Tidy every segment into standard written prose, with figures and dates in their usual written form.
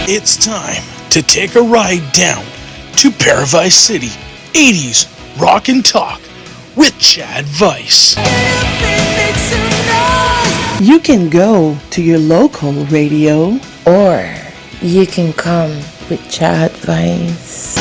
It's time to take a ride down to ParaVice City, 80s Rock and Talk with Chad Vice. You can go to your local radio, or you can come with Chad Vice.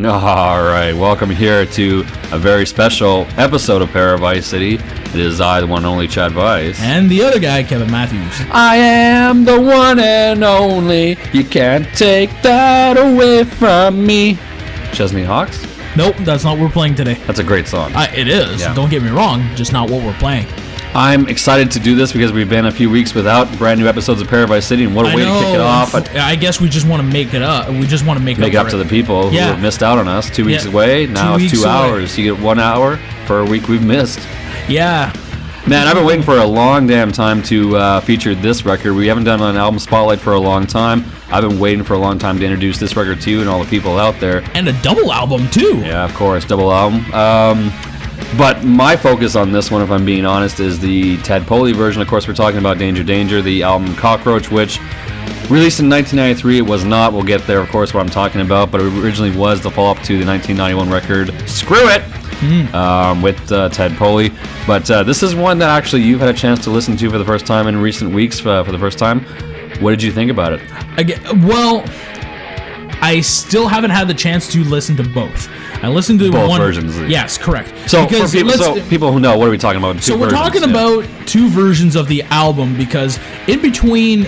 All right, welcome here to a very special episode of ParaVice City. It is I, the one and only Chad Vice. And the other guy, Kevin Matthews. I am the one and only. You can't take that away from me. Chesney Hawks? Nope, that's not what we're playing today. That's a great song. It is. Yeah. Don't get me wrong, just not what we're playing. I'm excited to do this because we've been a few weeks without brand new episodes of ParaVice City, and what a way to kick it off. I guess we just want to make it up. We just want to make up to the people who have missed out on us. 2 weeks away. Now it's 2 hours. You get 1 hour per week we've missed. Yeah. Man, I've been waiting for a long damn time to feature this record. We haven't done an album spotlight for a long time. I've been waiting for a long time to introduce this record to you and all the people out there. And a double album, too. Yeah, of course, double album. But my focus on this one, if I'm being honest, is the Ted Poley version. Of course, we're talking about Danger Danger, the album Cockroach, which released in 1993. It was not. We'll get there, of course, what I'm talking about. But it originally was the follow-up to the 1991 record, Screw It, with Ted Poley. But this is one that actually you've had a chance to listen to for the first time in recent weeks for the first time. What did you think about it? Well, I still haven't had the chance to listen to both. I listened to both one versions. Yes, correct. So for people who know, what are we talking about? So we're talking about two versions of the album, because in between,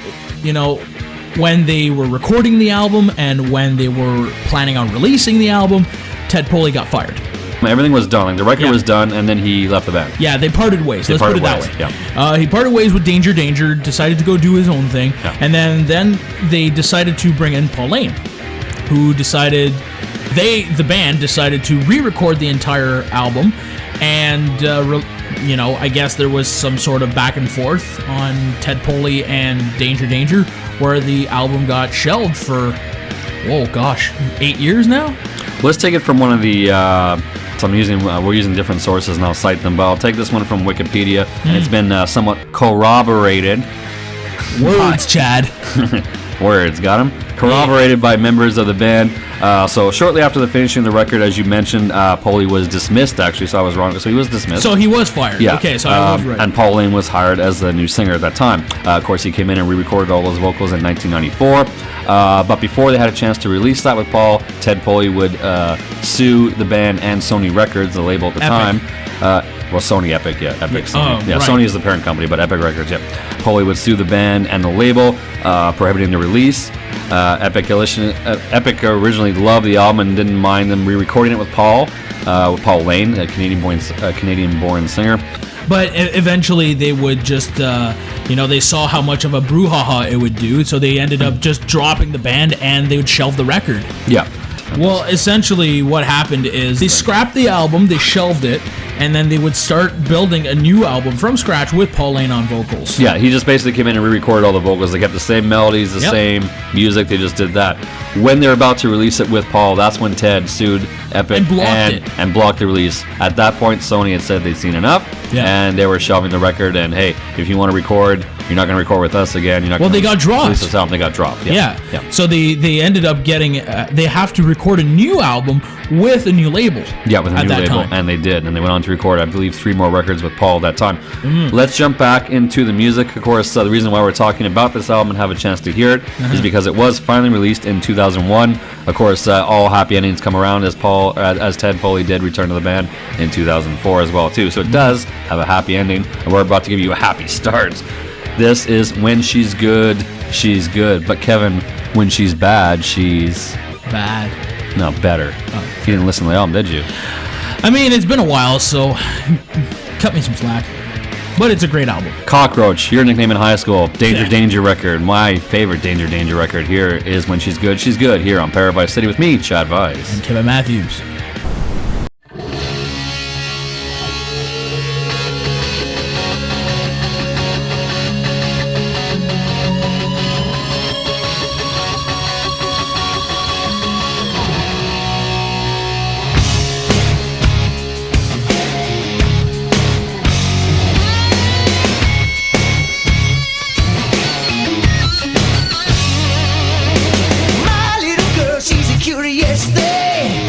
when they were recording the album and when they were planning on releasing the album, Ted Poley got fired. Everything was done. Like the record was done, and then he left the band. Yeah, they parted ways. Let's put it that way. Yeah. He parted ways with Danger Danger, decided to go do his own thing, and then they decided to bring in Paul Laine, who decided... the band decided to re-record the entire album, and I guess there was some sort of back and forth on Ted Poley and Danger Danger, where the album got shelved for 8 years now. Let's take it from one of the. So we're using different sources, and I'll cite them, but I'll take this one from Wikipedia, and it's been somewhat corroborated. Words, Chad. Words, got him? Corroborated by members of the band. So shortly after the finishing the record, as you mentioned, Poley was dismissed, actually, so I was wrong. So he was dismissed. So he was fired. Yeah. Okay, so I was right. And Paul Laine was hired as the new singer at that time. Of course, he came in and re-recorded all those vocals in 1994. But before they had a chance to release that with Paul, Ted Poley would sue the band and Sony Records, the label at the time. Sony Epic, Epic. Sony. Right. Sony is the parent company, but Epic Records, Poley would sue the band and the label, prohibiting the release. Epic originally loved the album and didn't mind them re-recording it with Paul Laine, a Canadian-born singer. But eventually they would just, they saw how much of a brouhaha it would do, so they ended up just dropping the band and they would shelve the record. Yeah. Well, essentially what happened is they scrapped the album, they shelved it, and then they would start building a new album from scratch with Paul Laine on vocals. Yeah, he just basically came in and re-recorded all the vocals. They kept the same melodies, the same music. They just did that. When they're about to release it with Paul, that's when Ted sued Epic and blocked the release. At that point, Sony had said they'd seen enough, and they were shelving the record. And hey, if you want to record, you're not going to record with us again. You're not. They got dropped. Release this album. They got dropped. Yeah. So they ended up getting. They have to record a new album with a new label. Yeah, with a new label, time. And they did, and they went on to record, I believe, 3 more records with Paul at that time. Let's jump back into the music. Of course, the reason why we're talking about this album and have a chance to hear it is because it was finally released in 2001. Of course, all happy endings come around, as Ted Poley did return to the band in 2004 as well too. So it does have a happy ending, and we're about to give you a happy start. This is When She's Good, She's Good. But Kevin, when she's bad, she's bad. No, better. Oh. You didn't listen to the album, did you? I mean, it's been a while, so cut me some slack. But it's a great album. Cockroach, your nickname in high school. Danger record. My favorite Danger record here is When She's Good, She's Good, here on ParaVice City with me, Chad Vice. And Kevin Matthews. My little girl, she's a curious thing.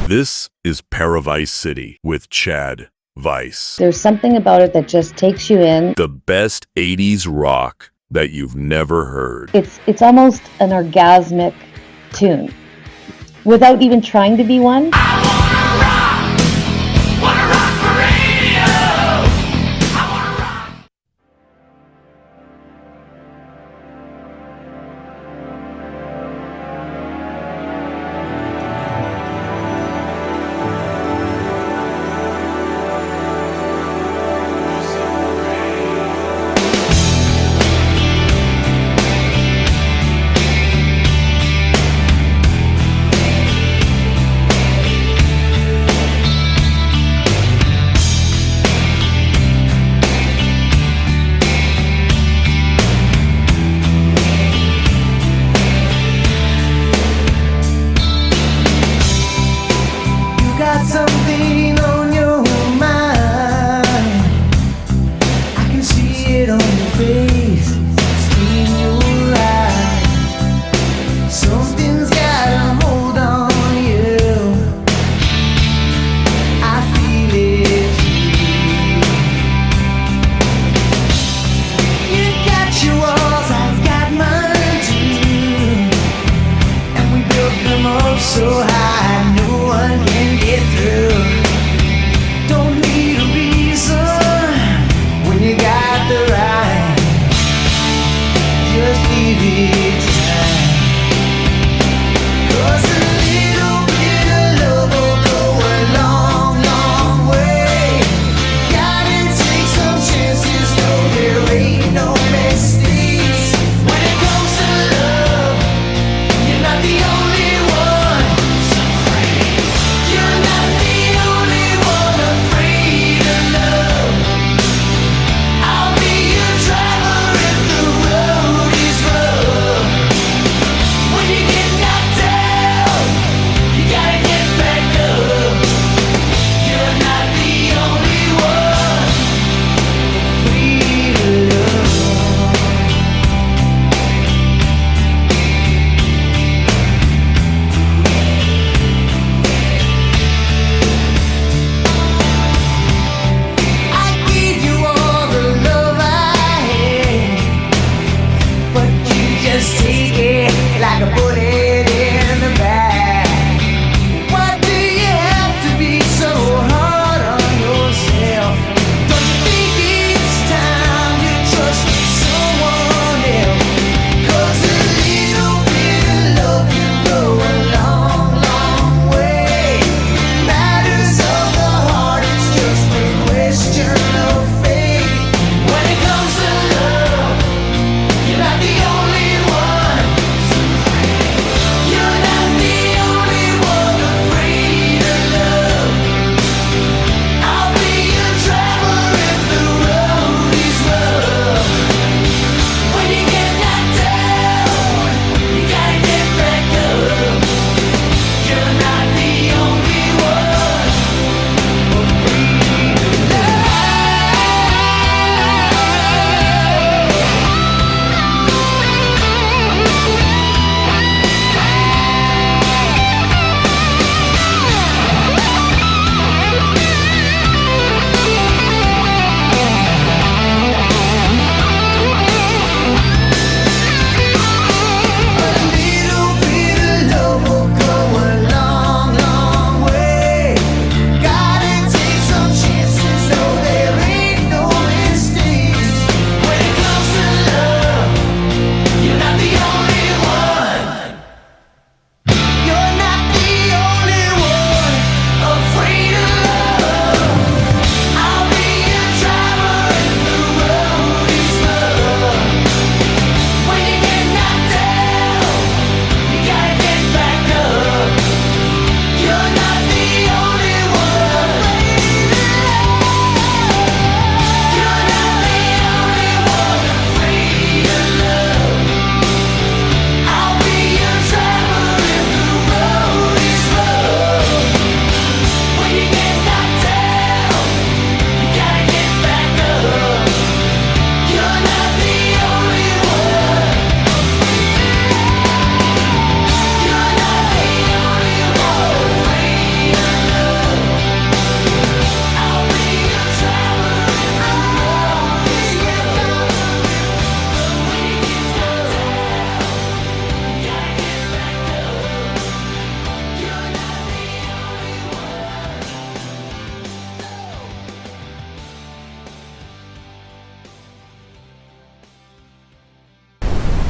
This is ParaVice City with Chad Vice. There's something about it that just takes you in. The best 80s rock that you've never heard. It's almost an orgasmic tune without even trying to be one.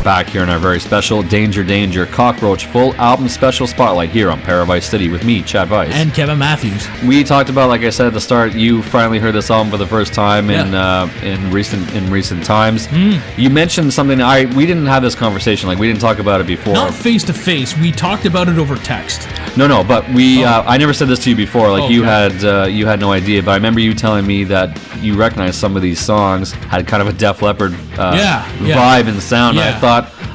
Back here in our very special Danger Danger Cockroach full album special spotlight here on ParaVice City with me, Chad Weiss. And Kevin Matthews. We talked about, like I said at the start, you finally heard this album for the first time in recent times. You mentioned something. We didn't have this conversation. Like, we didn't talk about it before. Not face to face. We talked about it over text. No, but we. I never said this to you before. Like, you had no idea. But I remember you telling me that you recognized some of these songs had kind of a Def Leppard vibe and sound. Yeah.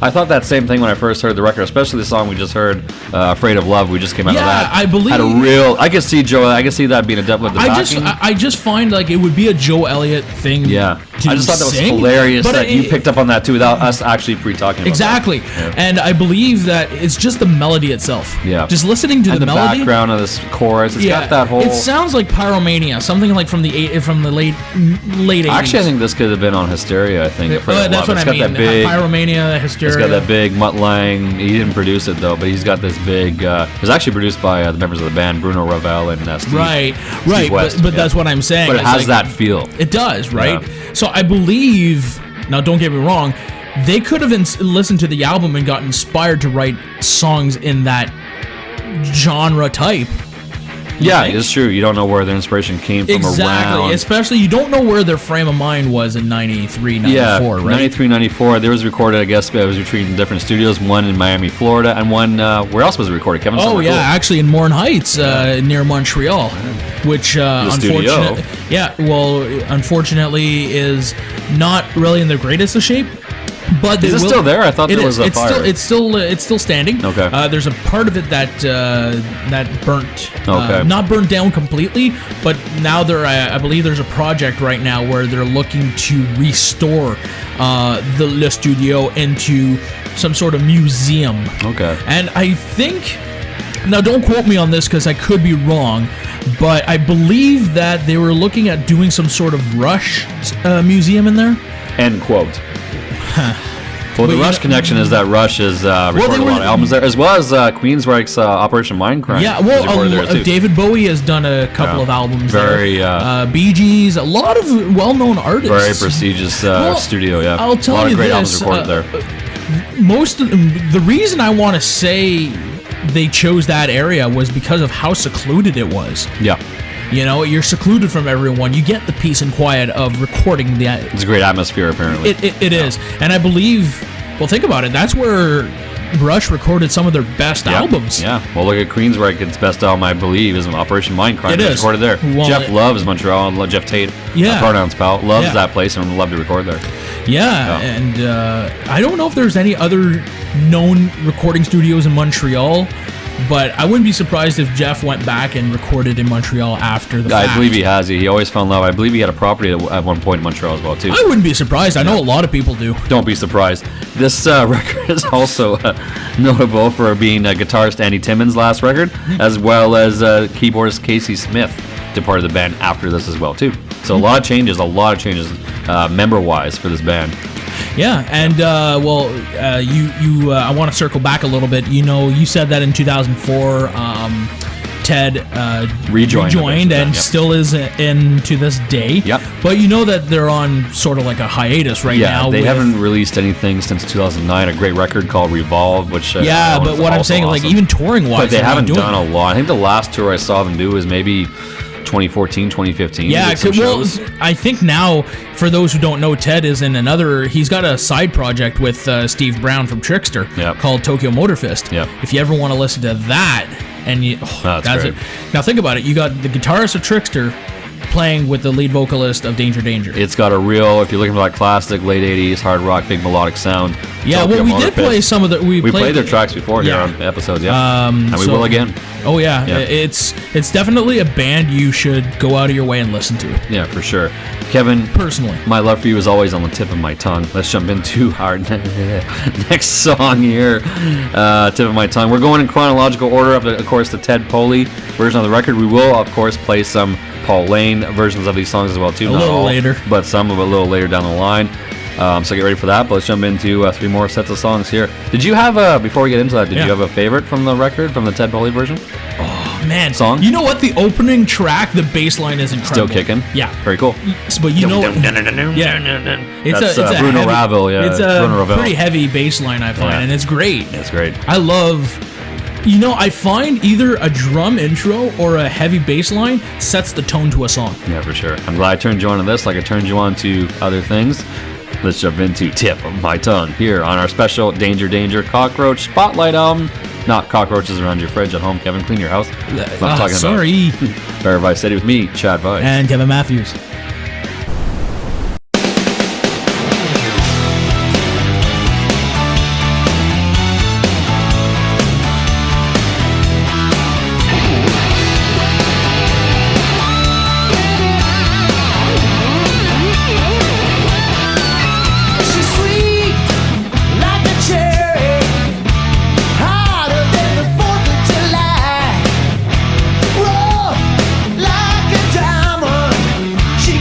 I thought that same thing when I first heard the record, especially the song we just heard, "Afraid of Love." We just came out of that. I believe had a real. I could see that being a Def Leppard backing. I just find like it would be a Joe Elliott thing. Yeah, I just thought that was sing, hilarious that you picked up on that too without us actually pre-talking about exactly. that. And I believe that it's just the melody itself. Yeah, just listening to the melody, background of this chorus. It's got that whole. It sounds like Pyromania, something like from the late 80s. Actually, I think this could have been on Hysteria. I think that's what I mean. That big Pyromania, Hysteria. It's got that big Mutt Lang. He didn't produce it though, but he's got this big. It was actually produced by the members of the band, Bruno Ravel and Steve. Right. West, but that's what I'm saying. But it has that feel. It does, right? Yeah. So I believe. Now, don't get me wrong. They could have listened to the album and got inspired to write songs in that genre type. Yeah, it's true. You don't know where their inspiration came from around. Especially, you don't know where their frame of mind was in 93, 94, right? 93, 94. There was recorded, I guess, it was between different studios. One in Miami, Florida, and one, where else was it recorded? Kevin? Actually in Morin Heights, near Montreal, which, unfortunately is not really in the greatest of shape. But is it still there? I thought there was a fire. It's still standing. Okay. There's a part of it that burnt. Okay. Not burned down completely, but now I believe there's a project right now where they're looking to restore the Le Studio into some sort of museum. Okay. And I think, now don't quote me on this because I could be wrong, but I believe that they were looking at doing some sort of Rush museum in there. End quote. Well, the Rush connection is that Rush has recorded a lot of albums there, as well as Queensryche's Operation Mindcrime. Yeah, well, David Bowie has done a couple of albums very, there. Bee Gees, a lot of well-known artists. Very prestigious studio, yeah. I'll tell you a lot of great this, albums recorded there. Most of the reason I want to say they chose that area was because of how secluded it was. Yeah. You know, you're secluded from everyone. You get the peace and quiet of recording that. It's a great atmosphere, apparently. It is. And I believe, well, think about it. That's where Rush recorded some of their best albums. Yeah. Well, look at Queensryche's best album, I believe, is Operation Mindcrime. It is. Recorded there. Well, Jeff loves Montreal. Jeff Tate, Pronouns Pal, loves that place and would love to record there. Yeah. And I don't know if there's any other known recording studios in Montreal. But I wouldn't be surprised if Jeff went back and recorded in Montreal after the fact. I believe he has. He always fell in love. I believe he had a property at one point in Montreal as well, too. I wouldn't be surprised. I know a lot of people do. Don't be surprised. This record is also notable for being guitarist Andy Timmons' last record, as well as keyboardist Casey Smith departed the band after this as well, too. So a lot of changes member-wise for this band. Yeah, and I want to circle back a little bit. You know, you said that in 2004, Ted rejoined and still is in to this day. Yep. But you know that they're on sort of like a hiatus right now. Yeah, they haven't released anything since 2009. A great record called Revolve, which but what I'm saying, awesome. like even touring wise, but they haven't done a lot. I think the last tour I saw them do was maybe 2014, 2015. Yeah, well, I think now, for those who don't know, Ted is in he's got a side project with Steve Brown from Trickster called Tokyo Motor Fist. Yep. If you ever want to listen to that, and that's it. Now think about it. You got the guitarist of Trickster playing with the lead vocalist of Danger Danger. It's got a real, if you're looking for that classic late 80s hard rock, big melodic sound. Yeah, Tokyo well, we did play some of the... We played their tracks before here on episodes, and we will again. Oh, yeah. It's definitely a band you should go out of your way and listen to. Yeah, for sure. Kevin, personally, my love for you is always on the tip of my tongue. Let's jump into our next song here. Tip of my tongue. We're going in chronological order, of course, the Ted Poley version of the record. We will, of course, play some Paul Laine versions of these songs as well, too. A little later. But some of a little later down the line. So get ready for that. But let's jump into 3 more sets of songs here. Did you have before we get into that, did you have a favorite from the record, from the Ted Poley version? Oh, Man, song. You know what? The opening track, the bass line is incredible. Still kicking. Yeah. Very cool. But you know, That's Bruno heavy, Ravel. Yeah, it's a Bruno Ravel. pretty heavy bass line, I find, and it's great. It's great. I love. You know, I find either a drum intro or a heavy bass line sets the tone to a song. Yeah, for sure. I'm glad I turned you on to this like I turned you on to other things. Let's jump into Tip of My Tongue here on our special Danger Danger Cockroach Spotlight album. Not cockroaches around your fridge at home, Kevin. Clean your house. That's what I'm talking sorry. about. ParaVice City with me, Chad Vice. And Kevin Matthews. She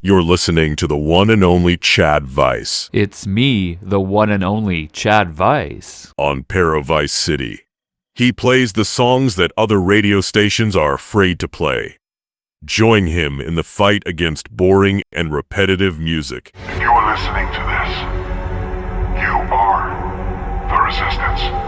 You're listening to the one and only Chad Vice It's me, the one and only Chad Vice. on ParaVice City. He plays the songs that other radio stations are afraid to play. Join him in the fight against boring and repetitive music. If you are listening to this, you are the Resistance.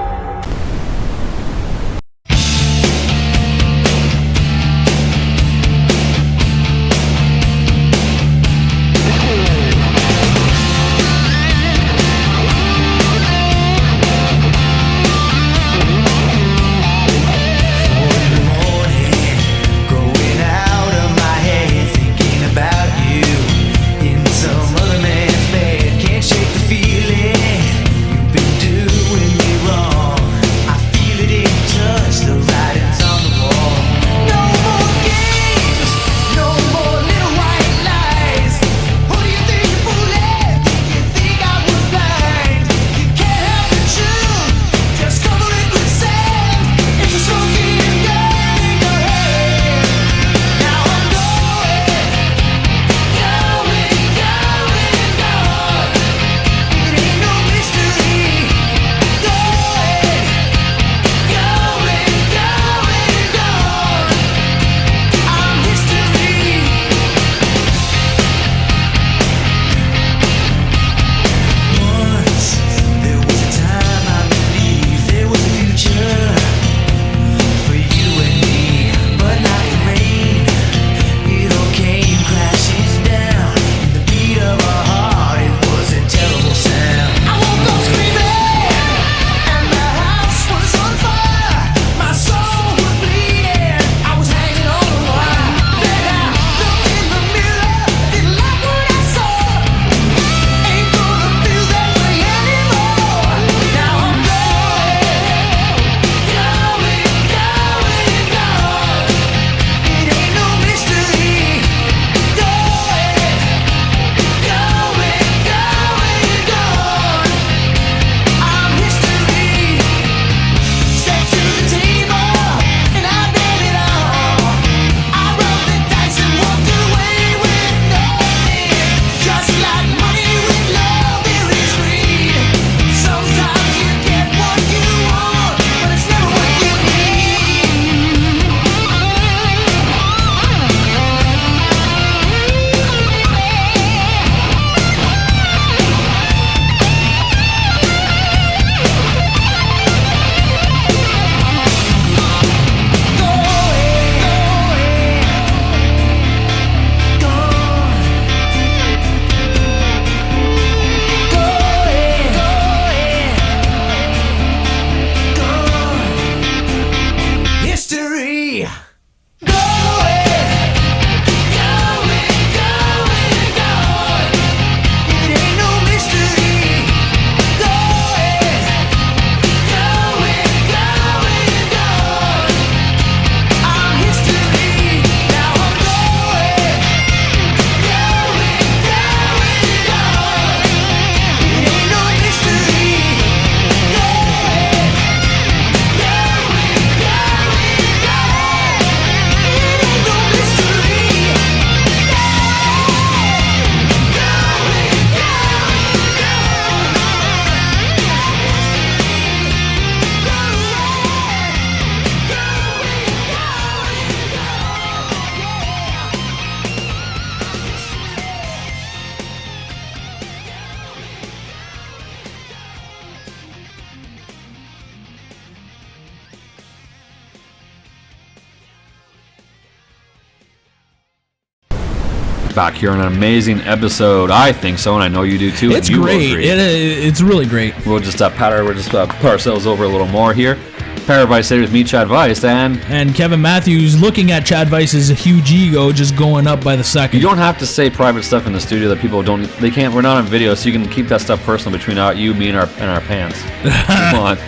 Back here on an amazing episode. I think so, and I know you do too. It's and you will great. agree. It's really great. We'll just put ourselves over a little more here. ParaVice City with me, Chad Vice, and Kevin Matthews, looking at Chad Vice's huge ego just going up by the second. You don't have to say private stuff in the studio that people don't. They can't. We're not on video, so you can keep that stuff personal between you, me, and our pants. Come on,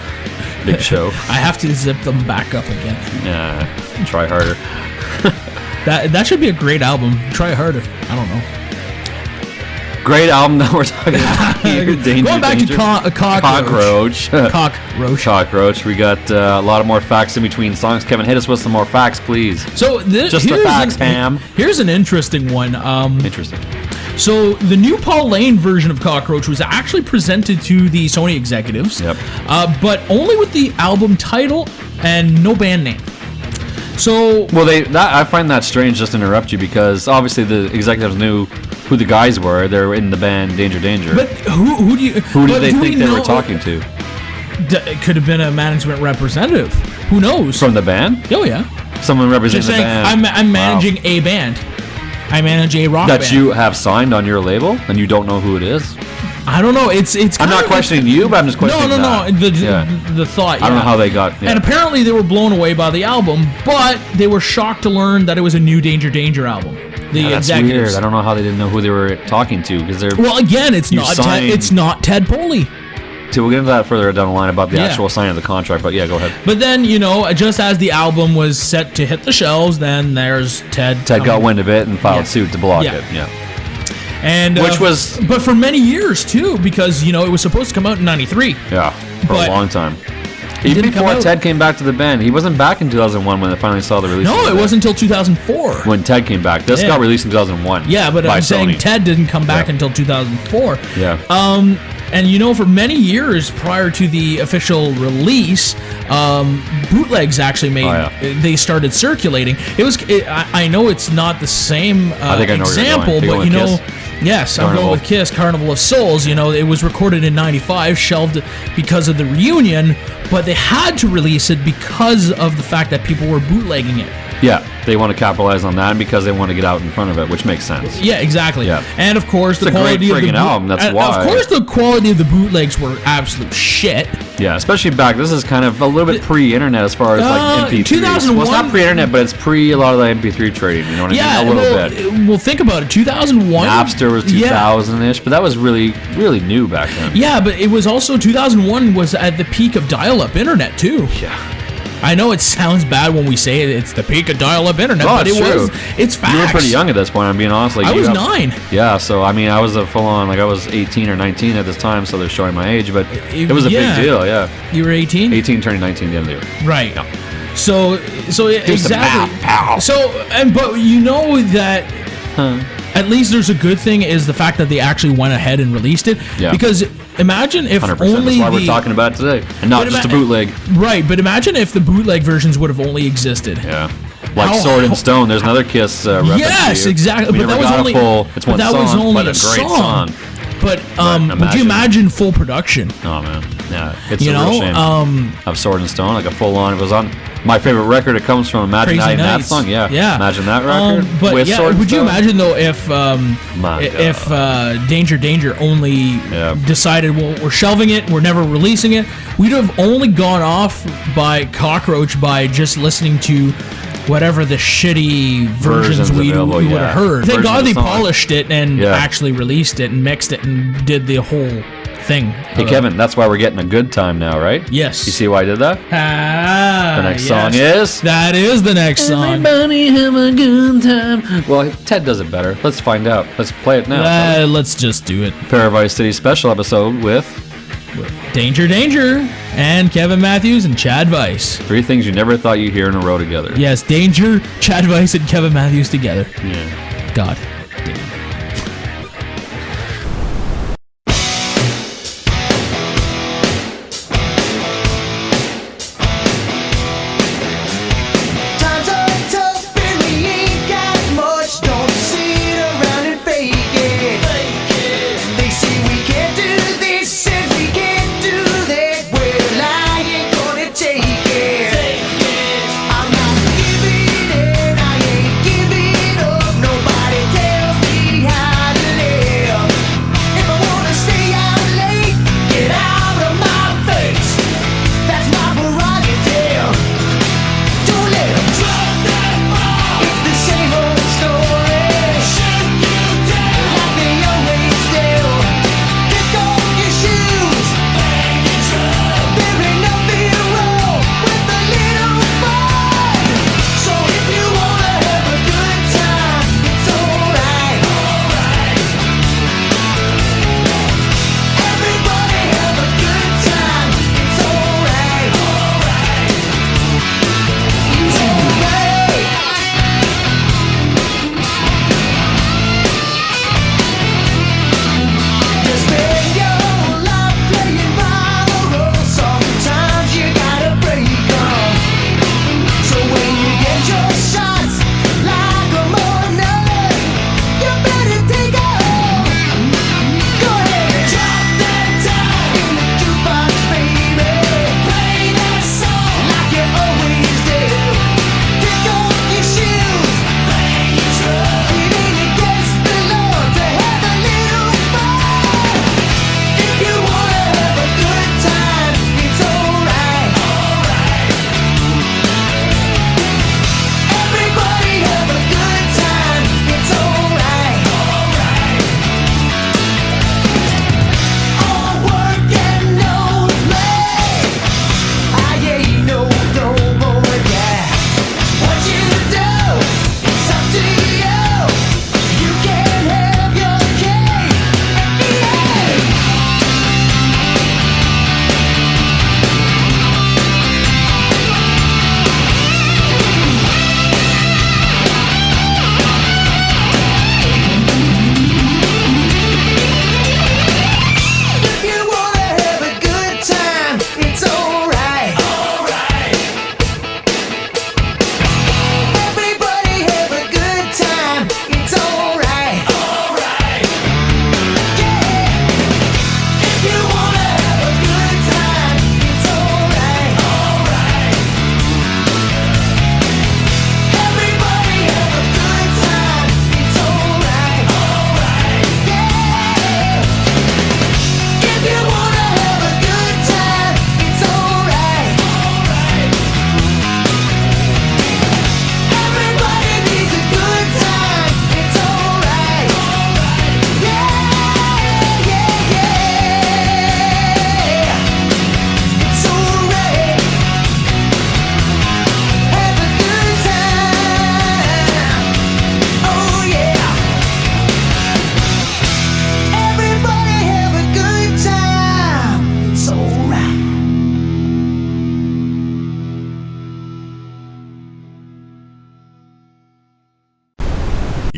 big show. I have to zip them back up again. Yeah, try harder. That should be a great album. Try harder. I don't know. Great album that we're talking about here. Danger, Going back Danger. to Cockroach. Cockroach. We got a lot of more facts in between songs. Kevin, hit us with some more facts, please. So Just the facts, Ham. Here's an interesting one. Interesting. So the new Paul Laine version of Cockroach was actually presented to the Sony executives, but only with the album title and no band name. So I find that strange. Just to interrupt you, because obviously the executives knew who the guys were. They were in the band Danger Danger. But who did they think they were talking to? It could have been a management representative. Who knows? From the band? Oh yeah. Someone representing Just the saying, band. I'm managing a band. I manage a rock band. That you have signed on your label and you don't know who it is? I don't know. It's. I'm not questioning you, but I'm just questioning No. The thought. I don't know how they got. Yeah. And apparently they were blown away by the album, but they were shocked to learn that it was a new Danger Danger album. That's weird. I don't know how they didn't know who they were talking to, because they're. Well, again, it's not Ted Poley. We'll get into that further down the line about the actual signing of the contract, but yeah, go ahead. But then, just as the album was set to hit the shelves, then there's Ted. Ted got wind of it and filed suit to block it. Yeah. And but for many years too, because it was supposed to come out in '93. Yeah, for a long time. Even before Ted came back to the band, he wasn't back in 2001 when they finally saw the release. No, it wasn't until 2004 when Ted came back. This got released in 2001. Yeah, but I'm saying Ted didn't come back until 2004. Yeah. And for many years prior to the official release, bootlegs actually they started circulating. I know it's not the same example, but yes, I'm going with Kiss, Carnival of Souls. It was recorded in '95, shelved because of the reunion, but they had to release it because of the fact that people were bootlegging it. Yeah, they want to capitalize on that because they want to get out in front of it, which makes sense. Yeah, exactly. Yeah. And of course, the quality of the album. That's why. Of course, the quality of the bootlegs were absolute shit. Yeah, especially back. This is kind of a little bit pre-internet as far as like MP3. 2001. Well, it's not pre-internet, but it's pre a lot of the MP3 trading. You know what I mean? A little bit. Well, think about it. 2001. Napster was 2000-ish, but that was really, really new back then. Yeah, but it was also 2001 was at the peak of dial-up internet too. Yeah. I know it sounds bad when we say it's the peak of dial-up internet, but it's facts. You were pretty young at this point, I'm being honest. I was 9. Yeah, so I mean, I was a full-on, I was 18 or 19 at this time, so they're showing my age, but it was a big deal, yeah. You were 18? 18 turning 19 the end of the year. Right. Yeah. So exactly. But that... At least there's a good thing is the fact that they actually went ahead and released it. Yeah. Because imagine if 100%, only that's why we're talking about it today, and not just a bootleg. Right, but imagine if the bootleg versions would have only existed. Yeah. Like Sword and Stone, there's another Kiss reference. Yes, exactly. But that was only it's one song, but a great song. But would you imagine full production? Oh man, yeah, it's a real shame. Of Sword and Stone, like a full on. It was on my favorite record. It comes from Imagine that song. Yeah. Imagine that record. But with Sword and would you Stone? imagine though if Danger Danger only decided, well, we're shelving it, we're never releasing it, we'd have only gone off by Cockroach by just listening to whatever the shitty versions we would have heard. Thank God they polished it and actually released it and mixed it and did the whole thing. Hey Kevin, that's why we're getting a good time now, right? Yes. You see why I did that? The next song is? That is the next song. Everybody have a good time. Well, Ted does it better. Let's find out. Let's play it now. Let's just do it. ParaVice City special episode with Danger Danger and Kevin Matthews and Chad Weiss. 3 things you never thought you'd hear in a row together. Yes, Danger, Chad Weiss, and Kevin Matthews together. Yeah. God. I'm not giving, I ain't giving up. Nobody tells me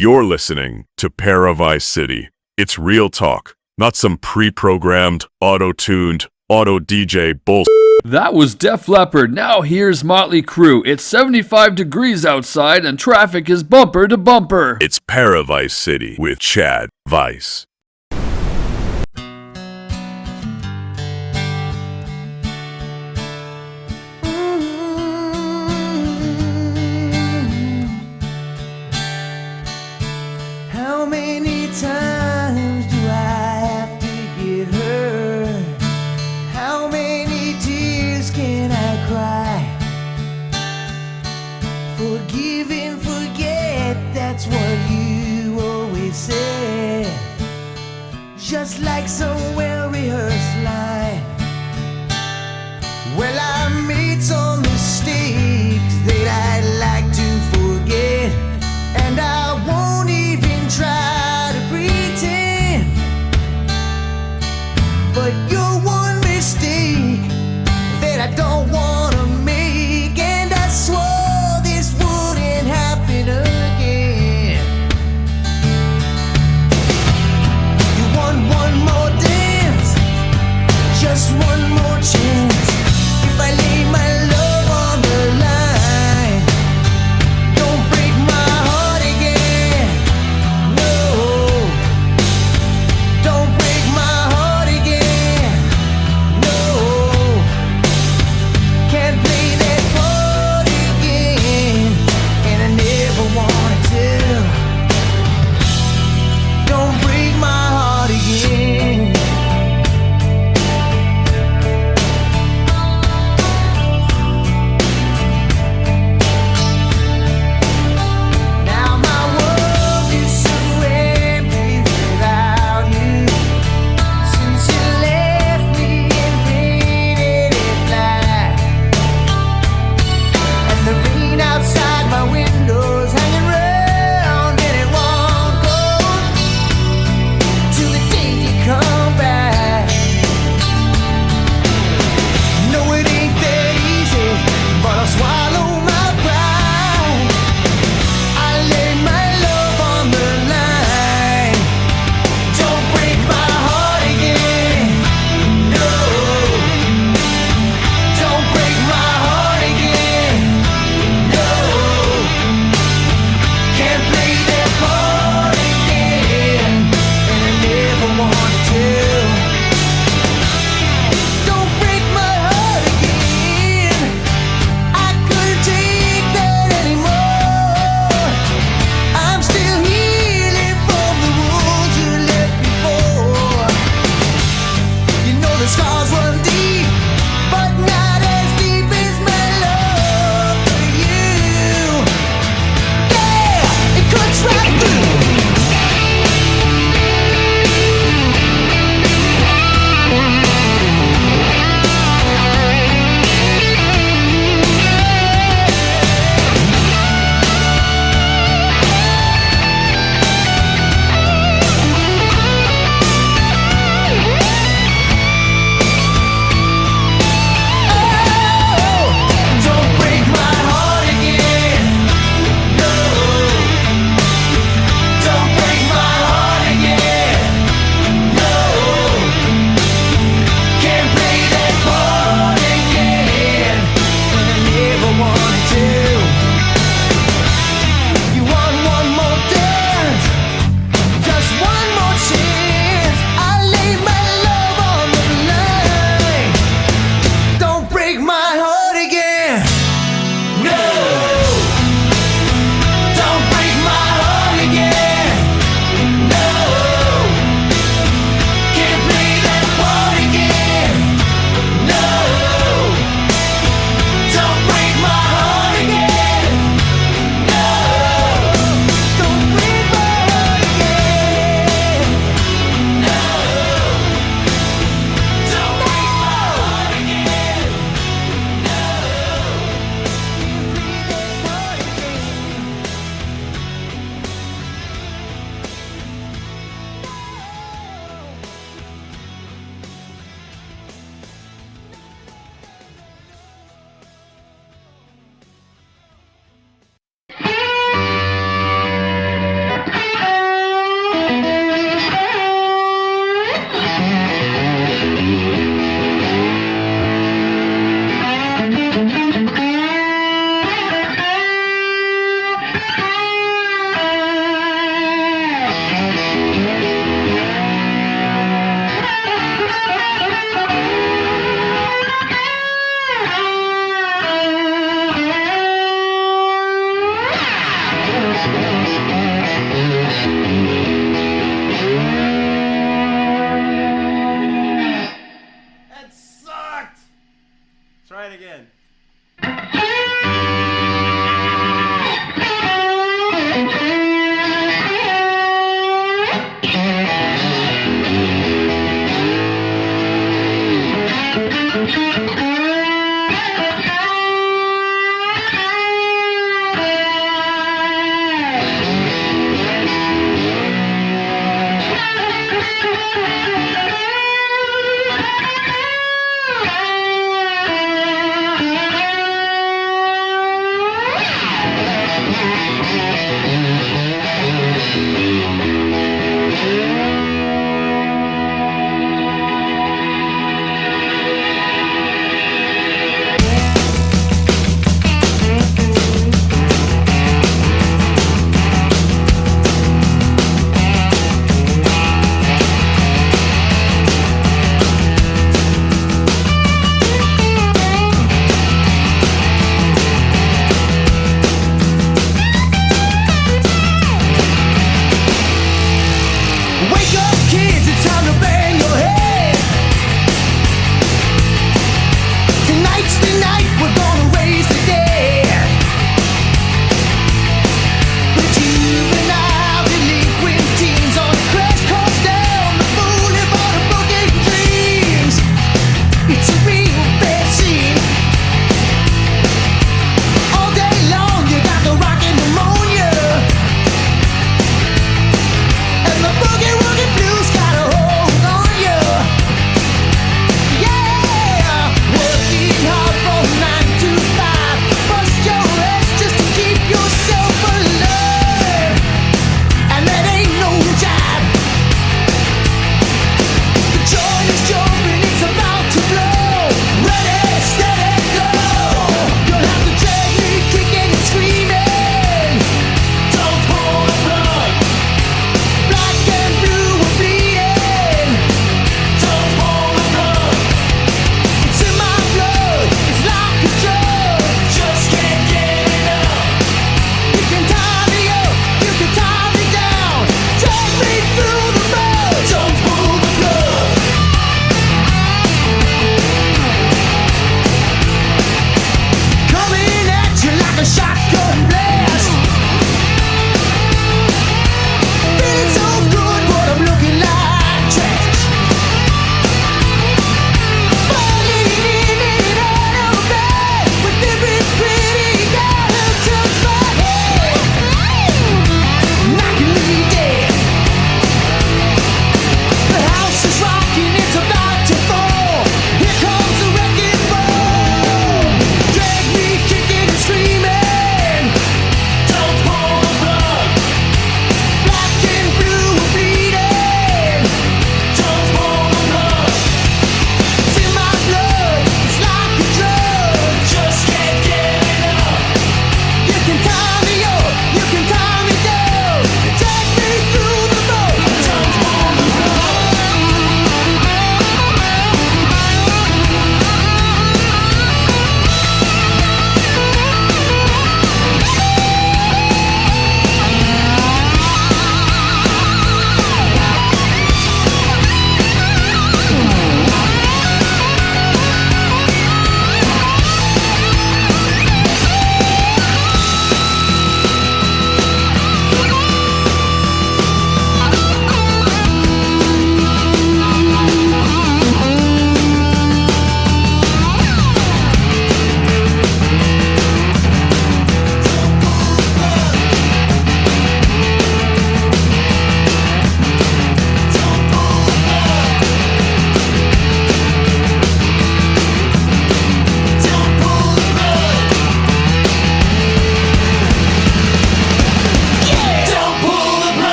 You're listening to ParaVice City. It's real talk, not some pre-programmed, auto-tuned, auto-DJ bullshit. That was Def Leppard. Now here's Motley Crue. It's 75 degrees outside and traffic is bumper to bumper. It's ParaVice City with Chad Vice. How many times do I have to get hurt? How many tears can I cry? Forgive and forget, that's what you always say. Just like some well-rehearsed line. Well, I made some mistakes that I'd like to forget, and I won't even try to pretend. But you're one mistake that I don't wanna make, and I swore this wouldn't happen again. You want one more dance, just one more chance. If I lay my love That sucked! Try it again.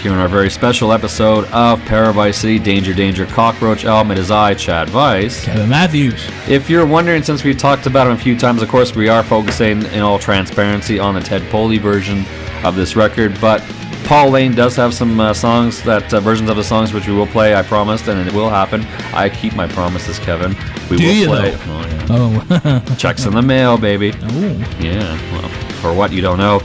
here on our very special episode of ParaVice City, Danger, Danger, Cockroach album. It is I, Chad Weiss. Kevin Matthews. If you're wondering, since we talked about him a few times, of course, we are focusing in all transparency on the Ted Poley version of this record, but Paul Laine does have some songs, versions of the songs which we will play, I promised, and it will happen. I keep my promises, Kevin. We will play. Oh, yeah. Checks in the mail, baby. Oh. Yeah, well, for what you don't know.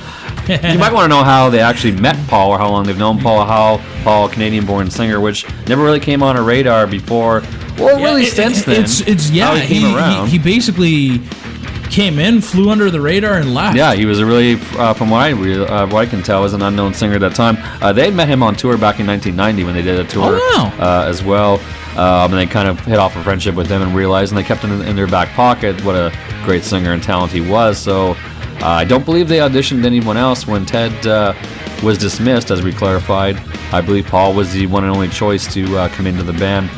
You might want to know how they actually met Paul, or how long they've known Paul. Paul, Canadian-born singer, which never really came on a radar before, or really since then. How he came around. He basically came in, flew under the radar, and left. Yeah, he was a really, from what I can tell, was an unknown singer at that time. They had met him on tour back in 1990 when they did a tour as well. And they kind of hit off a friendship with him and realized, and they kept him in their back pocket, what a great singer and talent he was. So I don't believe they auditioned anyone else when Ted was dismissed, as we clarified. I believe Paul was the one and only choice to come into the band.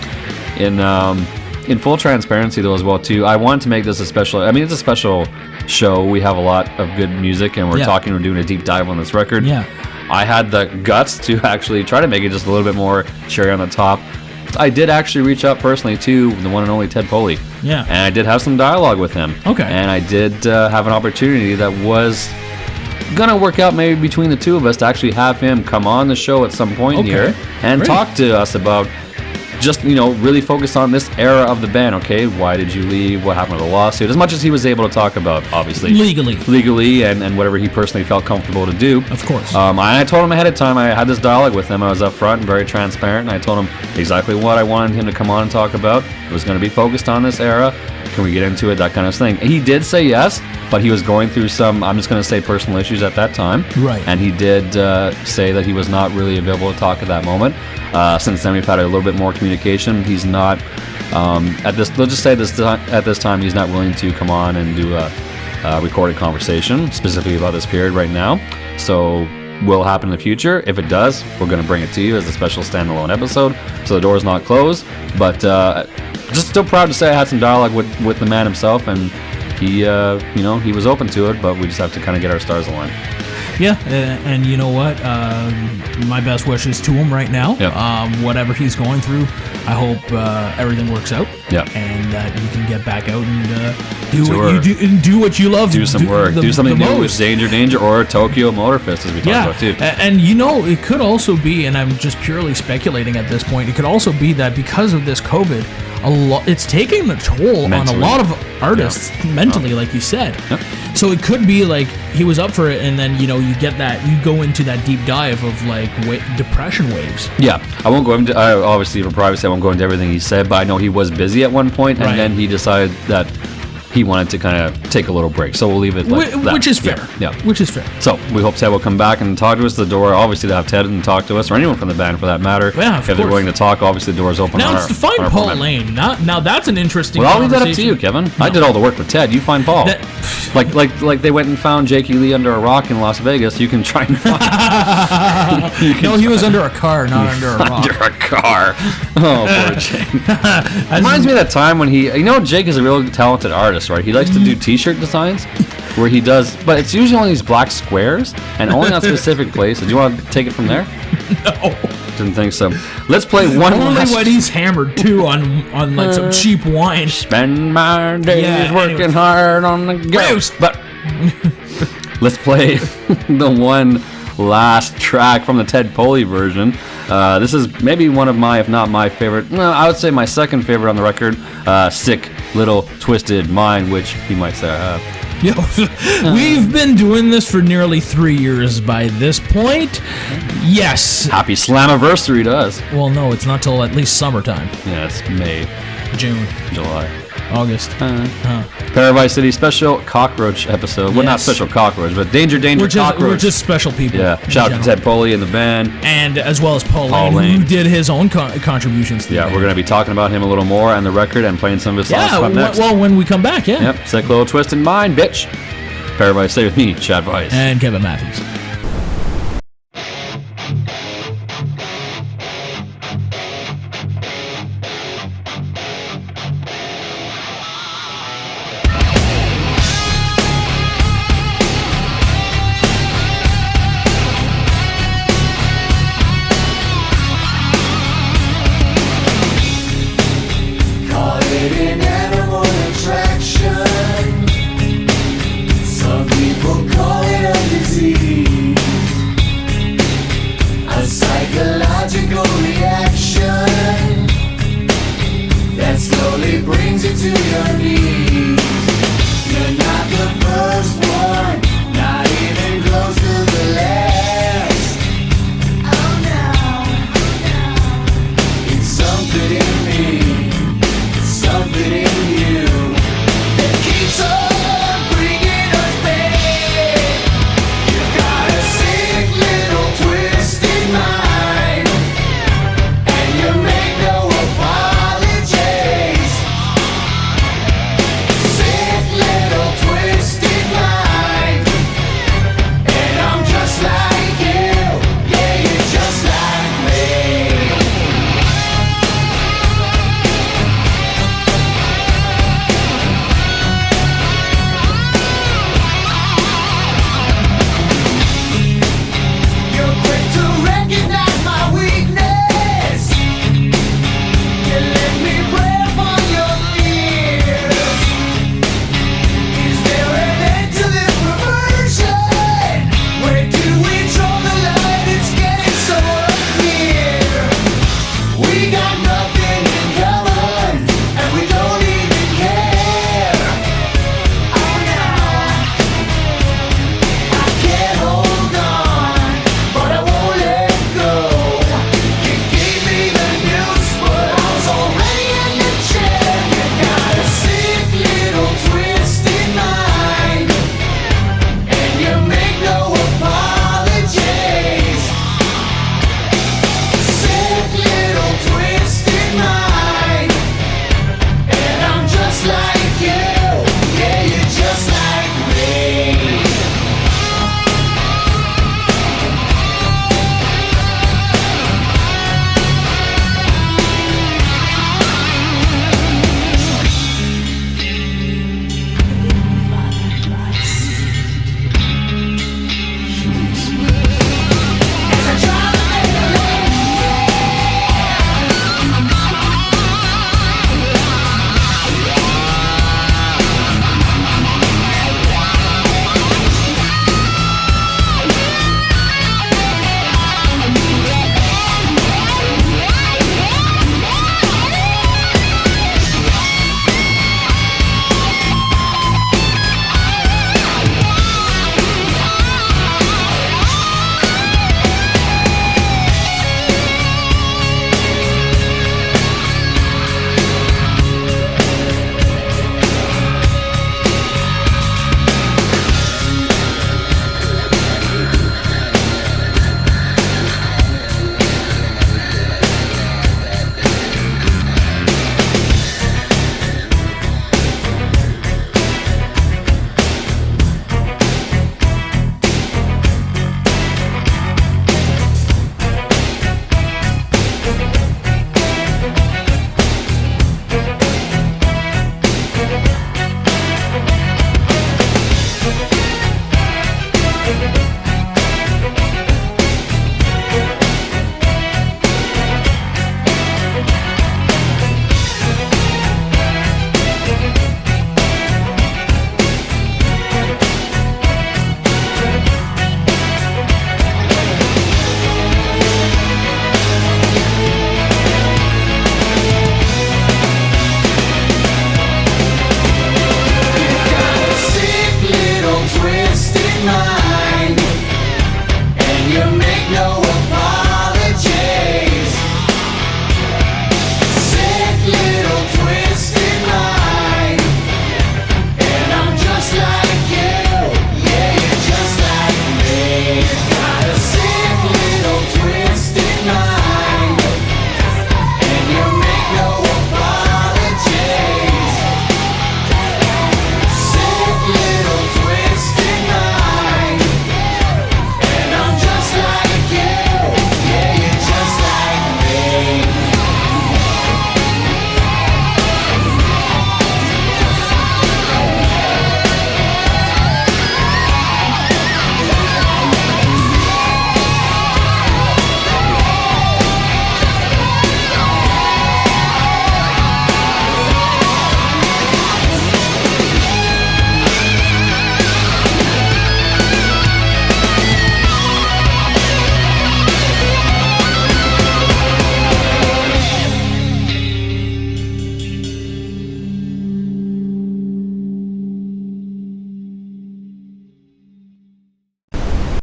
In full transparency, though, as well, too, I wanted to make this a special. I mean, it's a special show. We have a lot of good music, and we're doing a deep dive on this record. Yeah. I had the guts to actually try to make it just a little bit more cherry on the top. I did actually reach out personally to the one and only Ted Poley. Yeah. And I did have some dialogue with him. Okay. And I did have an opportunity that was going to work out maybe between the two of us to actually have him come on the show at some point here and talk to us about just, really focus on this era of the band, okay? Why did you leave? What happened to the lawsuit? As much as he was able to talk about, obviously. Legally, and whatever he personally felt comfortable to do. Of course. I told him ahead of time, I had this dialogue with him. I was upfront and very transparent, and I told him exactly what I wanted him to come on and talk about. It was going to be focused on this era. Can we get into it? That kind of thing. He did say yes, but he was going through some, I'm just going to say, personal issues at that time. Right. And he did say that he was not really available to talk at that moment. Since then, we've had a little bit more communication. He's not, let's just say at this time, he's not willing to come on and do a recorded conversation specifically about this period right now. So, will happen in the future. If it does, we're going to bring it to you as a special standalone episode. So the door's not closed, but just still proud to say I had some dialogue with the man himself, and he, he was open to it, but we just have to kind of get our stars aligned. Yeah, and you know what? My best wishes to him right now. Yep. Whatever he's going through, I hope everything works out. Yeah. And that you can get back out and do what you do, and do what you love. Do some work. Do something new with Danger, Danger, or Tokyo Motorfist, as we talked about too. And it could also be, and I'm just purely speculating at this point, it could also be that because of this COVID, it's taking a toll on a lot of artists mentally, like you said. Yep. So it could be like he was up for it, and then you get that, you go into that deep dive of like depression waves. Yeah, I won't go into obviously for privacy. I won't go into everything he said, but I know he was busy at one point, and then he decided that he wanted to kind of take a little break. So we'll leave it like that. Which is fair. Yeah. Which is fair. So we hope Ted will come back and talk to us. The door, obviously, to have Ted and talk to us, or anyone from the band for that matter. Yeah, of if they're willing to talk, obviously the door is open. Now it's to find Paul Laine. Now that's an interesting. Well, I'll leave that up to you, Kevin. I did all the work with Ted. You find Paul. Like they went and found Jakey Lee under a rock in Las Vegas. You can try and find. No, he was under a car, not under a rock. Under a car. Oh, poor Jake. Reminds me of that time when Jake is a real talented artist, right? He likes to do T-shirt designs where he does, but it's usually only these black squares and only on specific places. Do you want to take it from there? No. Didn't think so. Let's play one only last. When he's hammered too on like some cheap wine. Spend my days working hard on the ghost. But let's play the one last track from the Ted Poley version. This is maybe one of my, if not my favorite, I would say my second favorite on the record, Sick Little Twisted Mind, which you might say I have. We've been doing this for nearly 3 years by this point. Yes. Happy Slammiversary to us. Well, no, it's not till at least summertime. Yeah, it's May. June. July. August. ParaVice City special Cockroach episode. Well, not special Cockroach, but Danger, Cockroach. We're just special people. Yeah. Shout out to Ted Poley and the band. And as well as Paul Laine, who did his own contributions to the band. We're going to be talking about him a little more on the record and playing some of his songs up next. Well, when we come back, Yep. Sick Little Twisted Mind, bitch. ParaVice City with me, Chad Weiss. And Kevin Matthews. psychological reaction that slowly brings you to your knees. You're not the first one, not even close to the last. Oh no, it's something in me, something in you that keeps on bringing us back. You got a sick little twisted mind, and you make no apologies.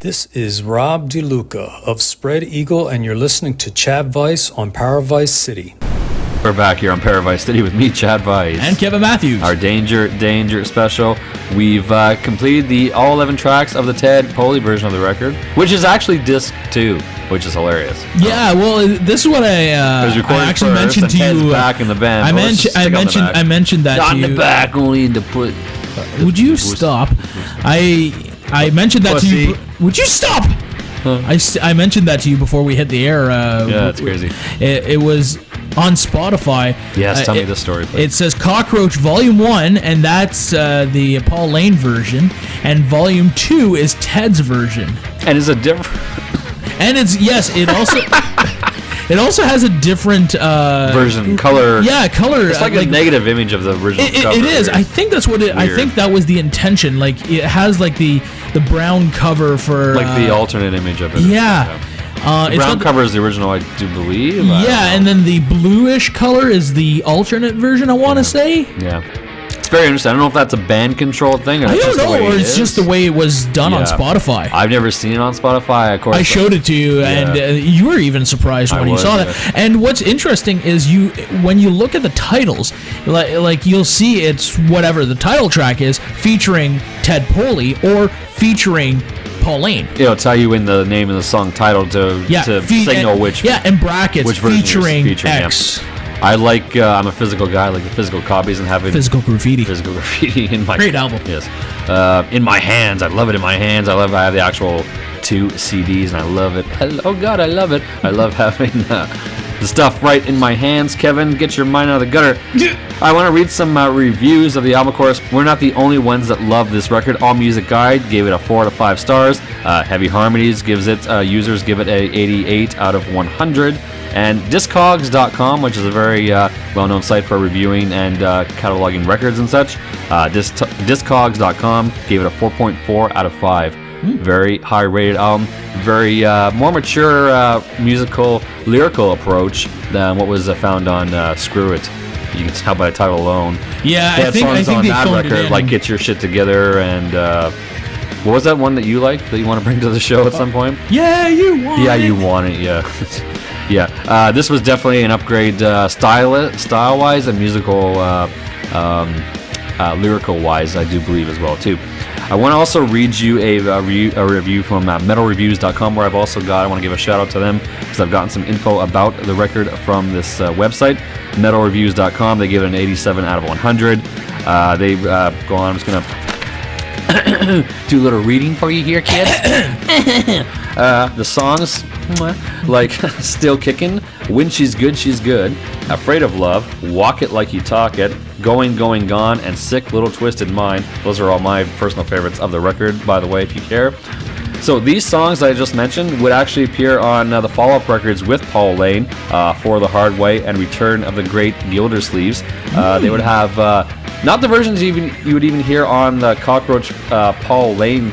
This is Rob DeLuca of Spread Eagle, and you're listening to Chad Vice on ParaVice City. We're back here on ParaVice City with me, Chad Vice. And Kevin Matthews. Our Danger special. We've completed all 11 tracks of the Ted Poley version of the record, which is actually disc 2, which is hilarious. Yeah, well, this is what I actually mentioned to you. Back in the band. I mentioned that not to you. In the back, only in the put. Would you stop? I mentioned that to you. Would you stop? I mentioned that to you before we hit the air. Yeah, it's crazy. It was on Spotify. Yes, tell me the story, please. It says Cockroach Volume 1, and that's the Paul Laine version, and Volume 2 is Ted's version. And is it different? And it also... It also has a different version, color. Yeah, color. It's like a negative image of the original cover. It is. I think that's what it. I think that was the intention. Like it has like the brown cover for like the alternate image of it. Yeah. The brown cover is the original, I do believe. Yeah, and then the bluish color is the alternate version. I want to say. Yeah. It's very interesting. I don't know if that's a band controlled thing or I don't know, or it's just the way it was done on Spotify. I've never seen it on Spotify. Of course, I showed it to you, and you were even surprised when you saw that. And what's interesting is when you look at the titles, like you'll see it's whatever the title track is featuring Ted Poley or featuring Paul Laine. It'll tell you in the name of the song title to signal which. Yeah, in brackets, which featuring X. Yeah. I like. I'm a physical guy. I like the physical copies and having physical graffiti. Physical graffiti in my great album. Yes, in my hands. I love it in my hands. I have the actual 2 CDs, and I love it. Oh God, I love it. I love having the stuff right in my hands. Kevin, get your mind out of the gutter. I want to read some reviews of the album. Of course, we're not the only ones that love this record. All Music Guide gave it a 4 out of 5 stars. Heavy Harmonies gives it users give it a 88 out of 100. And Discogs.com, which is a very well-known site for reviewing and cataloging records and such, Discogs.com gave it a 4.4 out of 5. Very high-rated album. Very more mature musical, lyrical approach than what was found on Screw It. You can tell by the title alone. Yeah, they had songs on that record, like Get Your Shit Together and... what was that one that you like that you want to bring to the show at some point? Yeah, you want it. Yeah, you want it, yeah. Yeah, this was definitely an upgrade style-wise and musical, lyrical-wise, I do believe as well, too. I want to also read you a review from metalreviews.com, where I want to give a shout-out to them, because I've gotten some info about the record from this website, metalreviews.com. They give it an 87 out of 100. They go on, I'm just going to do a little reading for you here, kids. The songs, like Still Kicking, When She's Good, Afraid of Love, Walk It Like You Talk It, Going, Gone, and Sick Little Twisted Mind. Those are all my personal favorites of the record, by the way, if you care. So these songs that I just mentioned would actually appear on the follow-up records with Paul Laine, For the Hard Way and Return of the Great Gildersleeves. They would have not the versions you would even hear on the Cockroach Paul Laine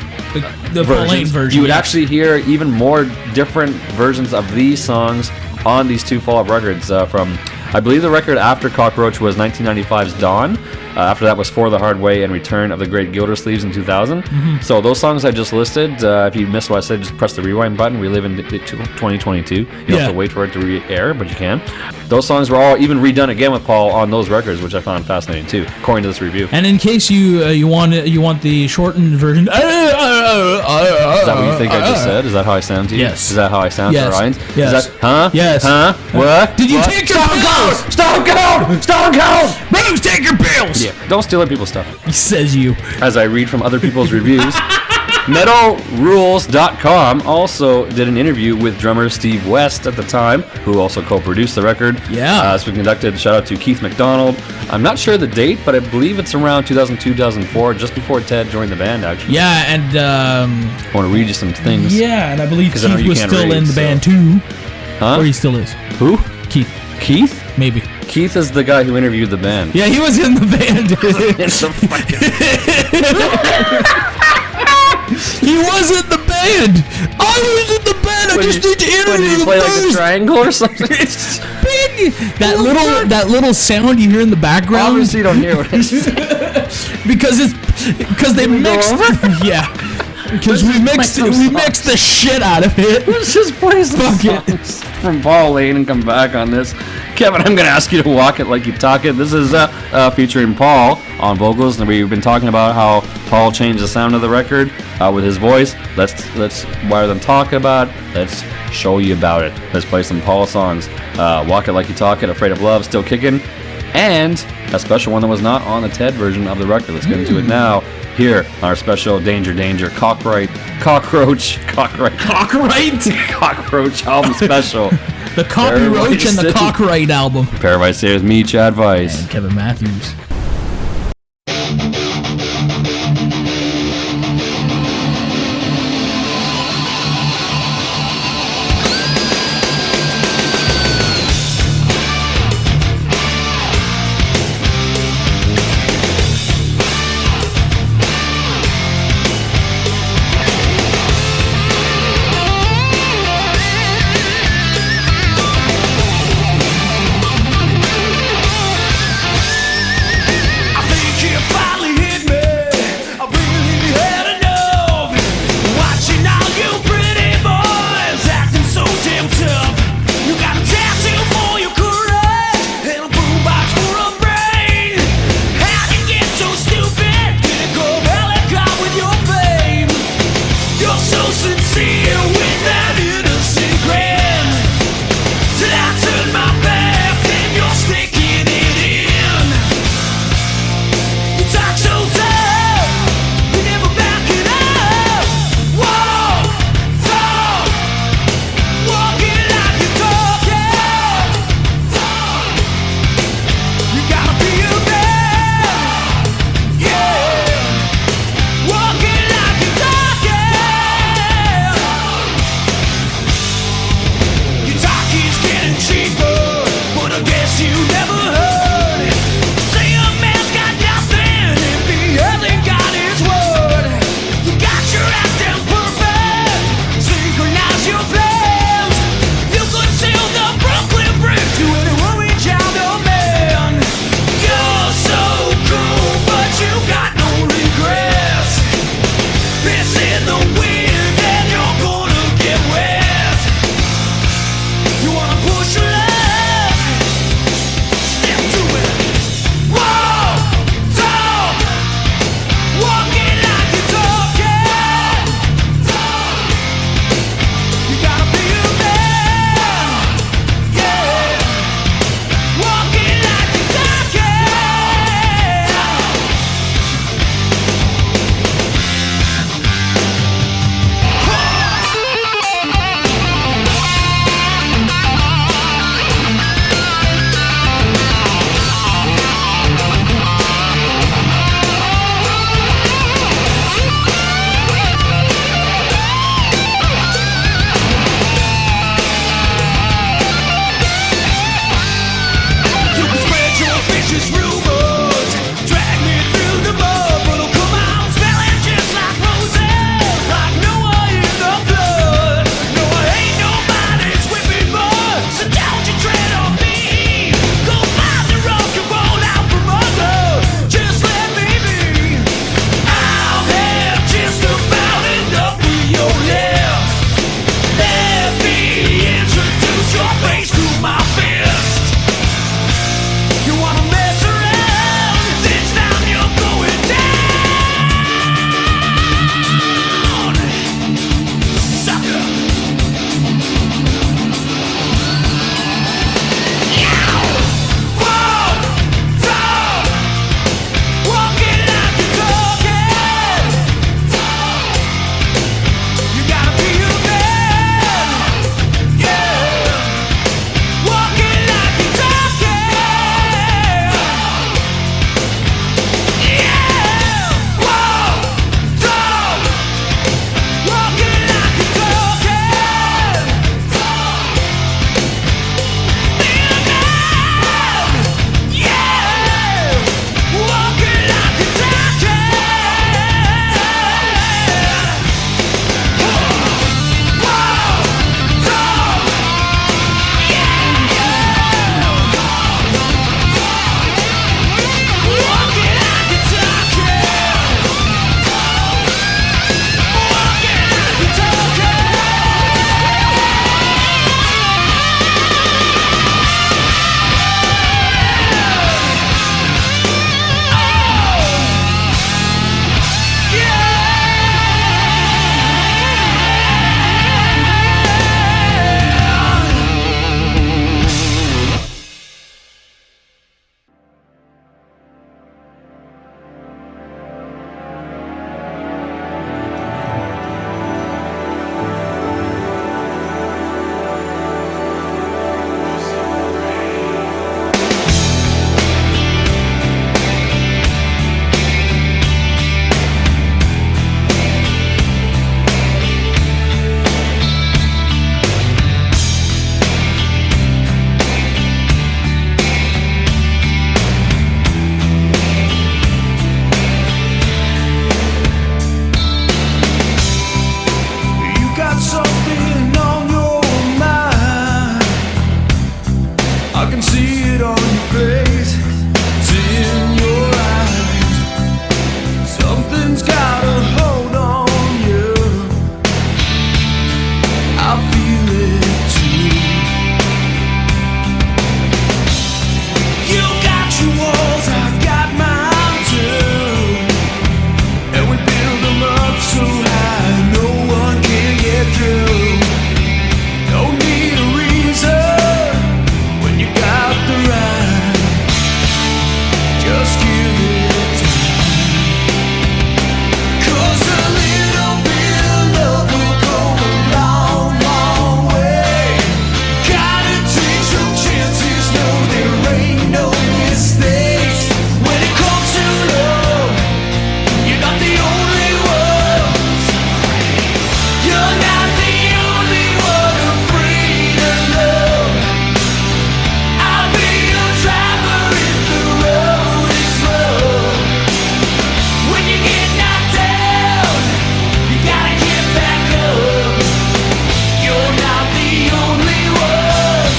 the Paul Laine version. You would actually hear even more different versions of these songs on these 2 follow-up records from, I believe the record after Cockroach was 1995's Dawn. After that was For the Hard Way and Return of the Great Gildersleeves in 2000. So those songs I just listed, if you missed what I said, just press the rewind button. We live in 2022. You don't have to wait for it to re-air, but you can. Those songs were all even redone again with Paul on those records, which I found fascinating too, according to this review. And in case you want the shortened version, is that what you think I just said? Is that how I sound to you? Yes. Is that how I sound to Ryan? Yes. Is that, huh? Yes. Huh? What? Did you take your pills? Stop going! Bruce, take your pills! Yeah. Don't steal other people's stuff. He says you. As I read from other people's reviews. MetalRules.com also did an interview with drummer Steve West at the time, who also co-produced the record. Yeah. So we conducted, shout out to Keith McDonald. I'm not sure the date, but I believe it's around 2002, 2004, just before Ted joined the band, actually. Yeah, and... I want to read you some things. Yeah, and I believe Keith was still in the band too. Huh? Or he still is. Who? Keith. Keith? Maybe. Keith is the guy who interviewed the band. Yeah, he was in the band. He was in the band. I was in the band. I just need to interview did he play like a triangle or something? It's big. That little sound you hear in the background. Obviously, you don't hear what it is. because they mixed. Yeah. Because we mixed the shit out of it. Let's just play some songs from Paul Laine and come back on this. Kevin, I'm going to ask you to walk it like you talk it. This is featuring Paul on vocals, and we've been talking about how Paul changed the sound of the record with his voice. Let's rather than talk about, let's show you about it. Let's play some Paul songs. Walk It Like You Talk It, Afraid of Love, Still Kicking, and a special one that was not on the Ted version of the record. Let's get into it now. Here, our special Danger, Cockroach album special. The Cockroach and the Cockroach album. ParaVice City with me, Chad Vice. And Kevin Matthews. can see it on your face. It's in your eyes. Something's got a hold on you. I feel it too. You got your walls, I got mine too. And we build them up so high no one can get through. Don't need a reason when you got the right. Just give it time. 'Cause a little bit of love will go a long, long way. Gotta take some chances, no there ain't no mistakes. When it comes to love, you're not the only one. You're not the only one afraid of love. I'll be your driver if the road is rough. When you get knocked down, you gotta get back up. You're not the only one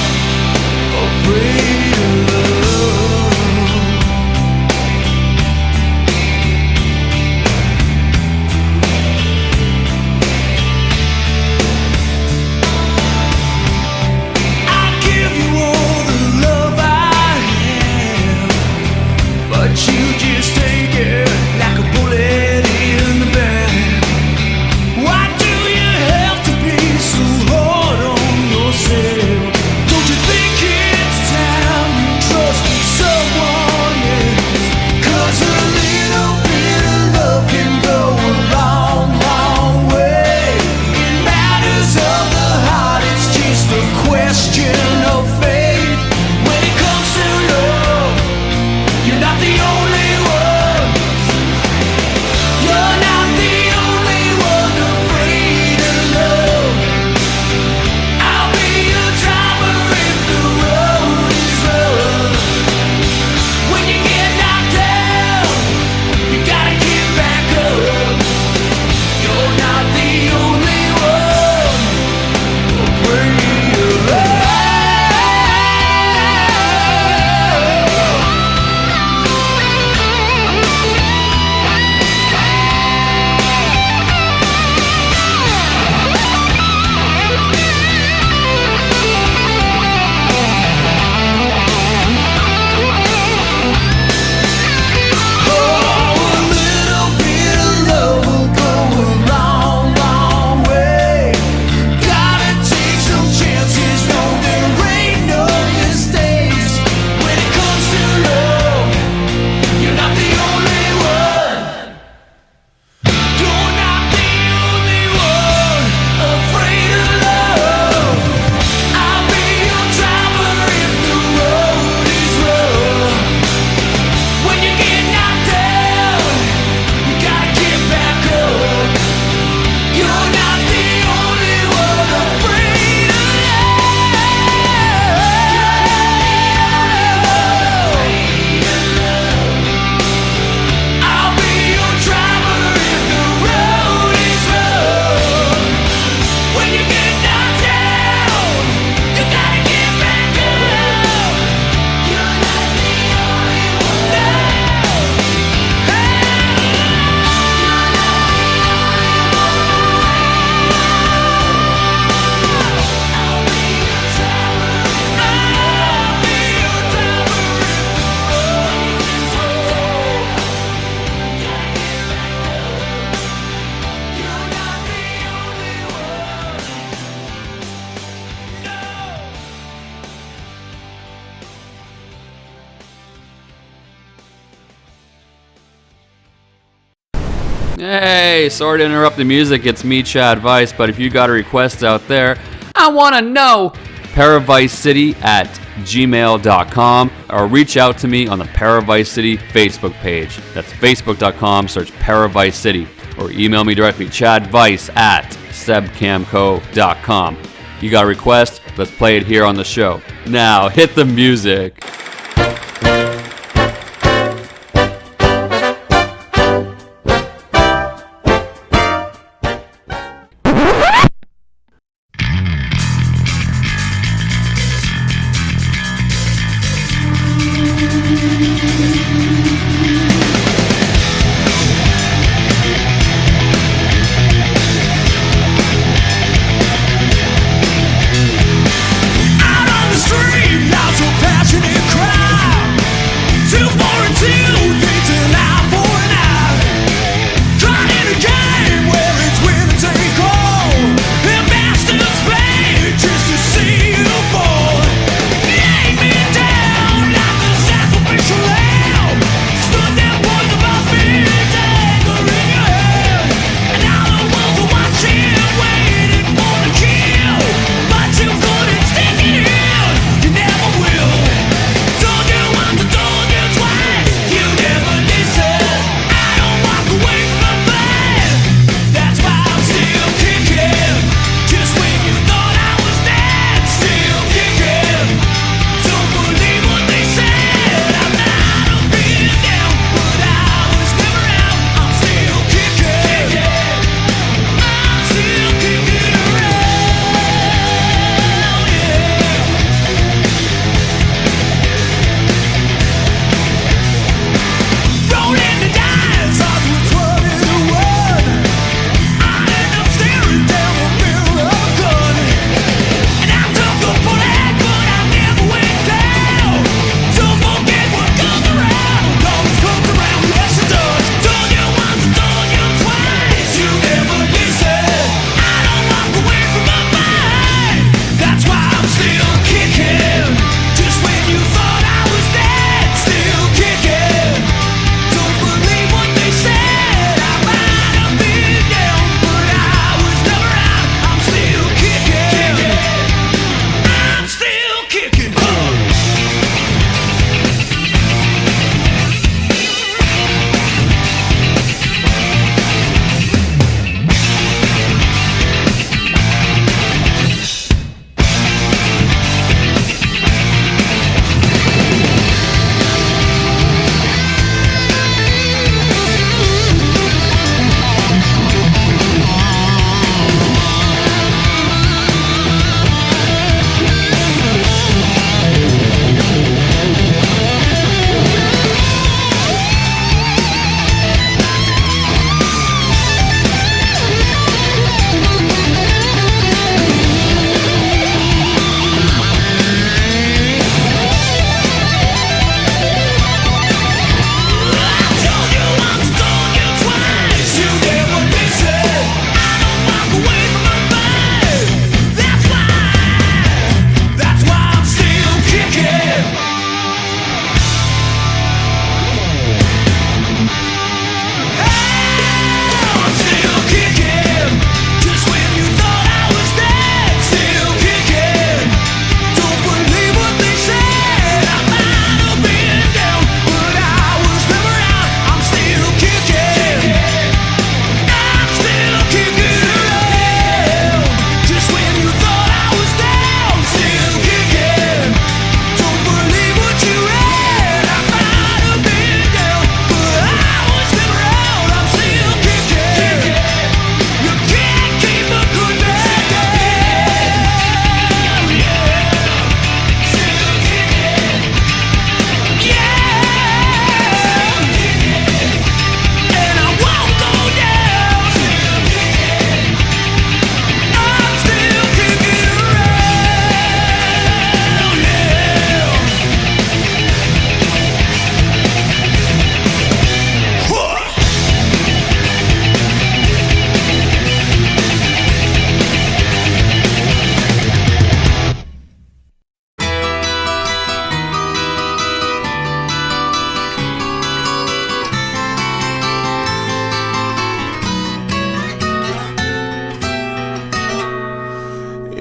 afraid of love. I give you all the love I have, but you just take it like a bullet in the back. Why do you have to be so hard on yourself? Don't you think it's time you trust someone else? 'Cause a little bit of love can go a long, long way. In matters of the heart, it's just a question of faith. When it comes to love, you're not the only one. You're not the only one afraid of love. I'll be your driver if the road is rough. When you get knocked down, you gotta get back up. You're not the only one afraid of love. Oh, a little bit of love will go a long, long way. Gotta take some chances, no there ain't no mistakes. When it comes to love, you're not the only one. You're not the only one afraid of love. I'll be your driver if the road is rough. When you get knocked down, you gotta get back up. You're not the only one afraid of love. I'll be your driver if the road is rough. When you get knocked down, you gotta get back up. You're not the only one. Hey, sorry to interrupt the music. It's me, Chad Vice, but if you got a request out there, I want to know. ParaVice City at gmail.com, or reach out to me on the ParaVice City Facebook page. That's facebook.com, search ParaVice City, or email me directly, chadvice at sebcamco.com. You got a request? Let's play it here on the show. Now, hit the music.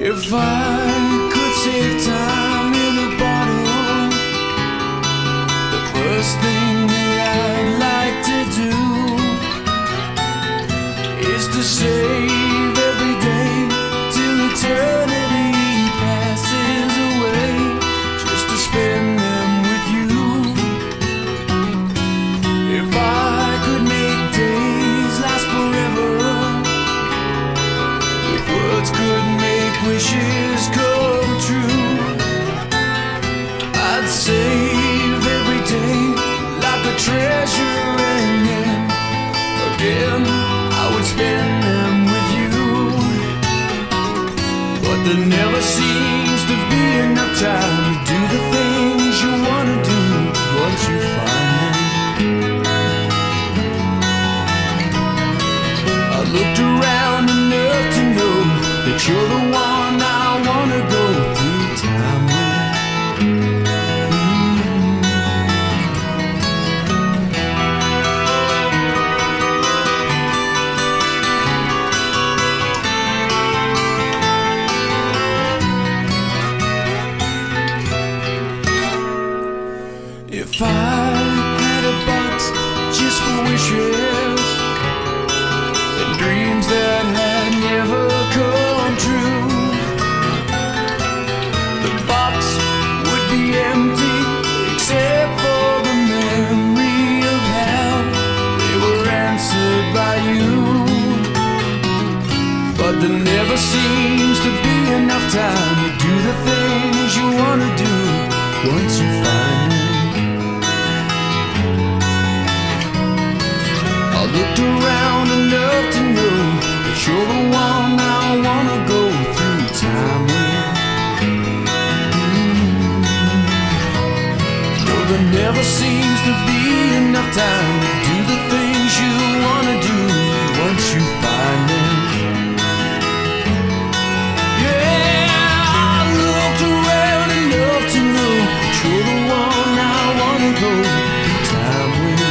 If I could save time in a bottle, the first thing that I'd like to do is to save every day till eternity passes away, just to spend them with you. If I could make days last forever, if words could make wishes come true, I'd save every day like If I had a box just for wishes and dreams that had never come true, the box would be empty except for the memory of how they were answered by you. But there never seems to be enough time to do the things you want to do once you find them. I looked around enough to know that you're the one I want to go through time with. No, there never seems to be enough time to do the things you want to do once you find them. You're the one I wanna go through time with.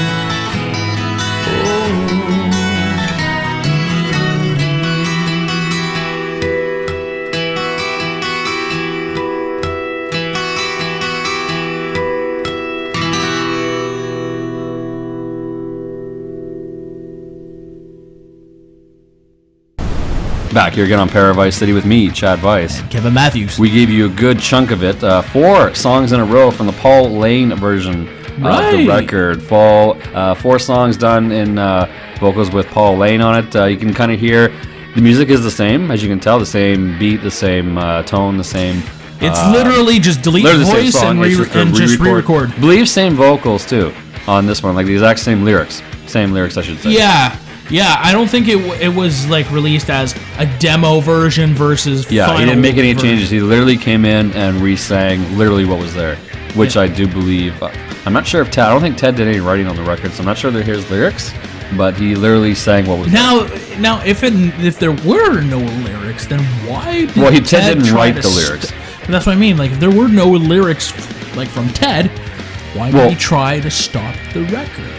Back here again on ParaVice City with me, Chad Weiss. Kevin Matthews. We gave you a good chunk of it. 4 songs in a row from the Paul Laine version of the record. 4 songs done in vocals with Paul Laine on it. You can kind of hear the music is the same, as you can tell, the same beat, the same tone, the same. It's literally just delete voice and just re-record. I believe same vocals too on this one, like the exact same lyrics. Same lyrics, I should say. Yeah, I don't think it was like released as a demo version versus final he didn't make any version. changes. He literally came in and re-sang literally what was there, which I do believe. I'm not sure if Ted. I don't think Ted did any writing on the record, so I'm not sure they're his lyrics. But he literally sang what was there. Now, if there were no lyrics, then why? Ted didn't write the lyrics. But that's what I mean. Like, if there were no lyrics, like from Ted, why did he try to stop the record?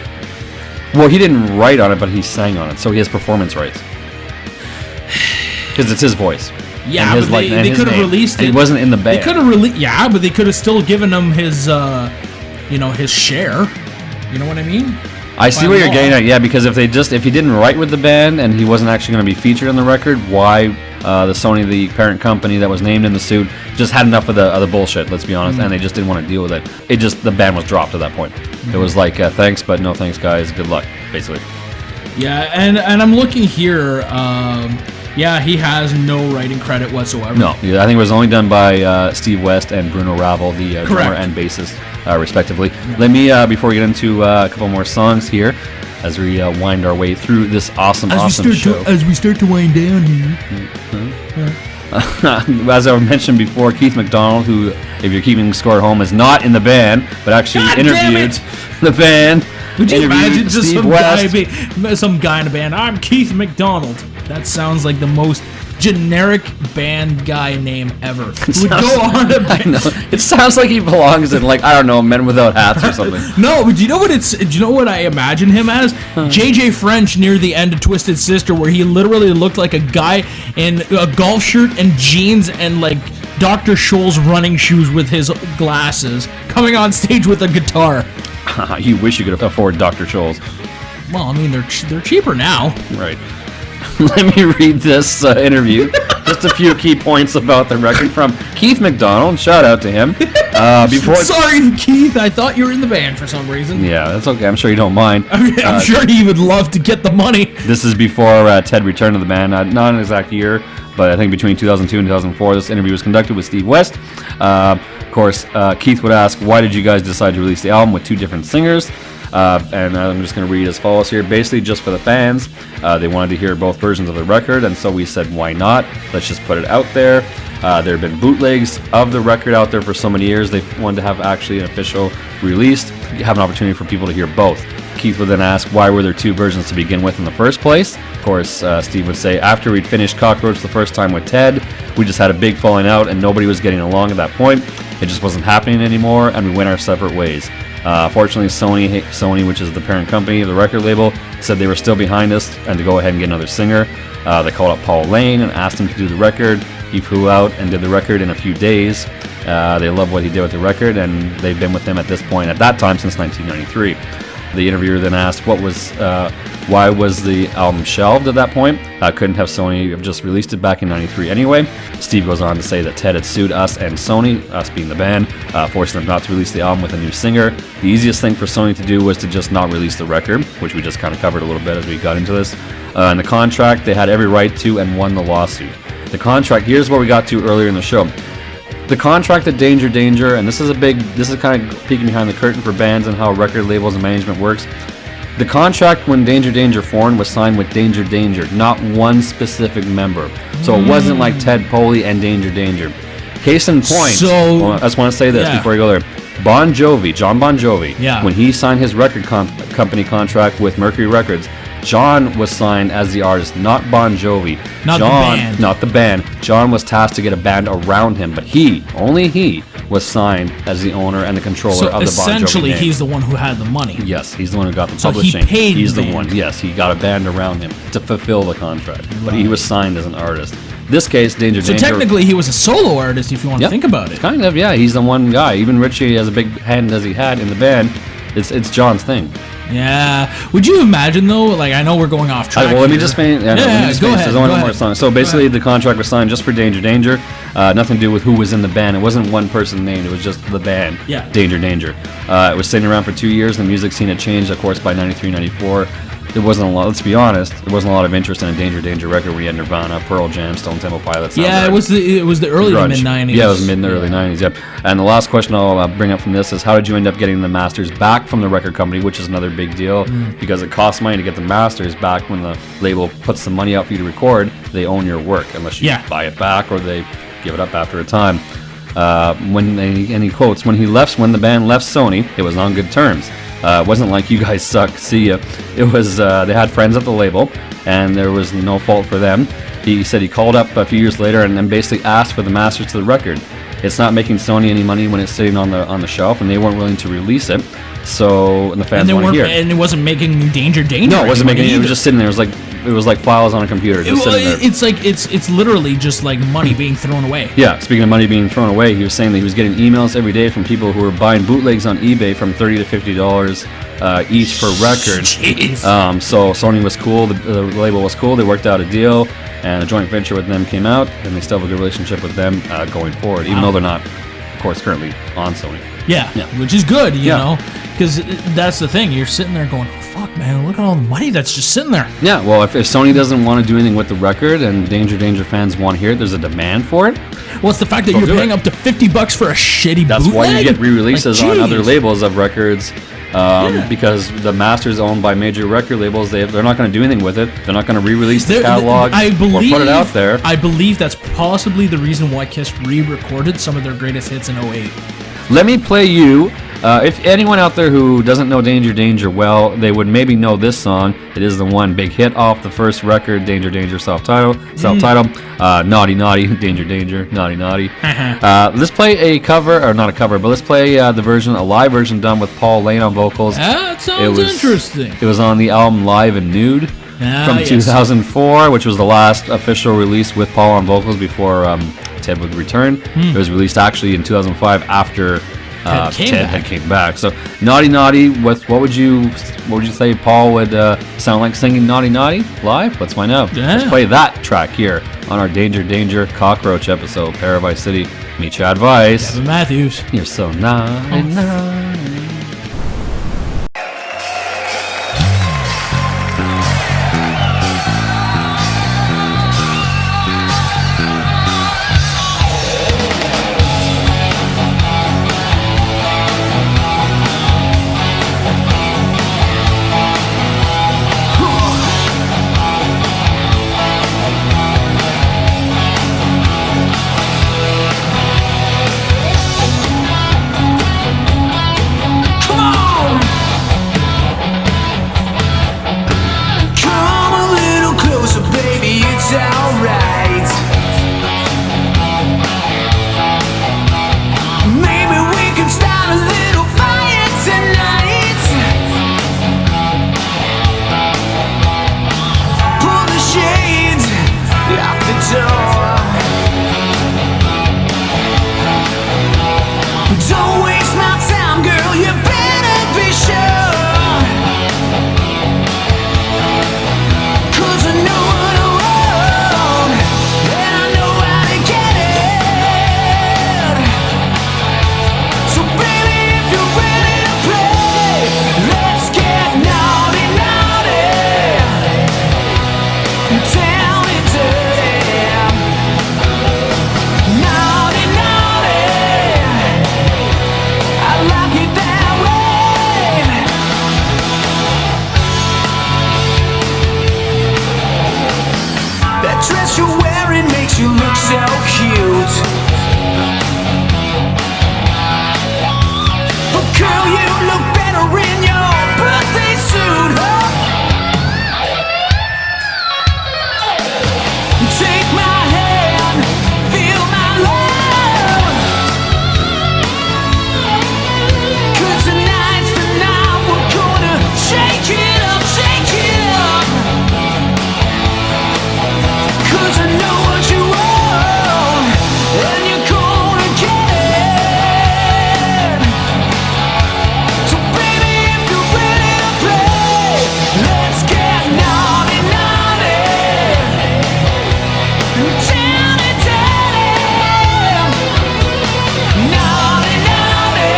Well, he didn't write on it, but he sang on it, so he has performance rights. Because it's his voice. Yeah, but they could have released it. He wasn't in the band. They could have released. Yeah, but they could have still given him his, his share. You know what I mean? I see what you're getting at. Yeah, because if he didn't write with the band and he wasn't actually going to be featured on the record, why the Sony, the parent company that was named in the suit, just had enough of the bullshit. Let's be honest, and they just didn't want to deal with it. The band was dropped at that point. It was like thanks, but no thanks, guys. Good luck, basically. Yeah, and I'm looking here. He has no writing credit whatsoever. No, I think it was only done by Steve West and Bruno Ravel, the drummer and bassist, respectively. Yeah. Let me, before we get into a couple more songs here, as we wind our way through this awesome show. As we start to wind down here. As I mentioned before, Keith McDonald, who, if you're keeping score at home, is not in the band, but actually interviewed the band. Would you imagine just some guy in a band? I'm Keith McDonald. That sounds like the most generic band guy name ever. Would go on a band. It sounds like he belongs in, like, I don't know, Men Without Hats or something. No, but do you know what I imagine him as? JJ French near the end of Twisted Sister, where he literally looked like a guy in a golf shirt and jeans and like Dr. Scholl's running shoes with his glasses, coming on stage with a guitar. You wish you could afford Dr. Scholl's. Well, I mean, they're cheaper now. Right. Let me read this interview. Just a few key points about the record from Keith McDonald. Shout out to him. Sorry, Keith. I thought you were in the band for some reason. Yeah, that's okay. I'm sure you don't mind. I'm sure he would love to get the money. This is before Ted returned to the band. Not an exact year, but I think between 2002 and 2004, this interview was conducted with Steve West. Of course, Keith would ask, why did you guys decide to release the album with 2 different singers? And I'm just going to read as follows here. Basically, just for the fans, they wanted to hear both versions of the record, and so we said, why not? Let's just put it out there. There have been bootlegs of the record out there for so many years. They wanted to have actually an official release, have an opportunity for people to hear both. Keith would then ask, why were there 2 versions to begin with in the first place? Of course, Steve would say, after we'd finished Cockroach the first time with Ted, we just had a big falling out, and nobody was getting along at that point. It just wasn't happening anymore, and we went our separate ways. Fortunately, Sony, which is the parent company of the record label, said they were still behind us and to go ahead and get another singer. They called up Paul Laine and asked him to do the record. He flew out and did the record in a few days. They love what he did with the record, and they've been with him at this point, at that time, since 1993. The interviewer then asked, why was the album shelved at that point? Couldn't have Sony have just released it back in 93 anyway? Steve goes on to say that Ted had sued us and Sony, us being the band, forcing them not to release the album with a new singer. The easiest thing for Sony to do was to just not release the record, which we just kind of covered a little bit as we got into this. In the contract, they had every right to and won the lawsuit. The contract, here's where we got to earlier in the show. The contract at Danger, and this is kind of peeking behind the curtain for bands and how record labels and management works. The contract when Danger formed was signed with Danger, not one specific member. So it wasn't like Ted Poley and Danger. Case in point, I just want to say this before you go there. John Bon Jovi, when he signed his record company contract with Mercury Records, John was signed as the artist, not Bon Jovi. Not the band. John was tasked to get a band around him, but only he, was signed as the owner and the controller of the Bon Jovi name. Essentially, he's the one who had the money. Yes, he's the one who got the publishing. He paid he's the the one. Yes, he got a band around him to fulfill the contract, but he was signed as an artist. This case, Danger. So technically, he was a solo artist, if you want to think about it. Kind of, yeah. He's the one guy. Even Richie, as a big hand as he had in the band, it's John's thing. Yeah. Would you imagine though? Like, I know we're going off track. Let me just finish. Go ahead. There's only one more song. So basically, the contract was signed just for Danger. Nothing to do with who was in the band. It wasn't one person named. It was just the band. Yeah. Danger. It was sitting around for 2 years. The music scene had changed, of course, by 93, 94. There wasn't a lot. Let's be honest. There wasn't a lot of interest in a Danger record when you had Nirvana, Pearl Jam, Stone Temple Pilots. Yeah, it was the early to mid 90s. Yeah, it was mid to early 90s. Yep. And the last question I'll bring up from this is, how did you end up getting the masters back from the record company, which is another big deal because it costs money to get the masters back. When the label puts some money out for you to record, they own your work unless you buy it back or they give it up after a time. And he quotes, when the band left Sony, it was on good terms. It wasn't like you guys suck, see ya. It was, they had friends at the label, and there was no fault for them. He said he called up a few years later and then basically asked for the masters to the record. It's not making Sony any money when it's sitting on the shelf, and they weren't willing to release it. So, and the fans want to hear it. And it wasn't making Danger. No, it wasn't making it. It was just sitting there. It was like files on a computer, just sitting there. It's literally just like money being thrown away. Yeah, speaking of money being thrown away, he was saying that he was getting emails every day from people who were buying bootlegs on eBay from $30 to $50 each per record. So Sony was cool, the label was cool. They worked out a deal, and a joint venture with them came out, and they still have a good relationship with them going forward, even though they're not, of course, currently on Sony. Yeah, which is good, you know, because that's the thing. You're sitting there going, fuck, man, look at all the money that's just sitting there. Yeah, well, if Sony doesn't want to do anything with the record and Danger fans want to hear it, there's a demand for it. Well, it's the fact that you're paying up to $50 for a shitty That's bootleg? why you get re-releases on other labels of records. Because the master's owned by major record labels, they're not going to do anything with it. They're not going to re-release the catalog or put it out there. I believe that's possibly the reason why Kiss re-recorded some of their greatest hits in 2008. Let me play you. If anyone out there who doesn't know Danger well, they would maybe know this song. It is the one big hit off the first record, Danger, self-titled. Naughty, Danger, Naughty. Let's play a cover, or not a cover, but let's play a live version done with Paul Laine on vocals. That sounds interesting. It was on the album Live and Nude from 2004, which was the last official release with Paul on vocals before Ted would return. It was released actually in 2005 after Ted had came back. So Naughty, what would you say Paul would sound like singing Naughty live? Let's find out. Let's play that track here on our Danger Cockroach episode, ParaVice City. Me, Chad Vice. Kevin Matthews. You're so naughty. wearing your birthday suit. Take my hand, feel my love. 'Cause tonight's the night we're gonna shake it up, shake it up. 'Cause I know what you want, and you're gonna get it. So baby, if you're ready to play, let's get naughty, naughty. Tiny, tiny. Naughty, naughty.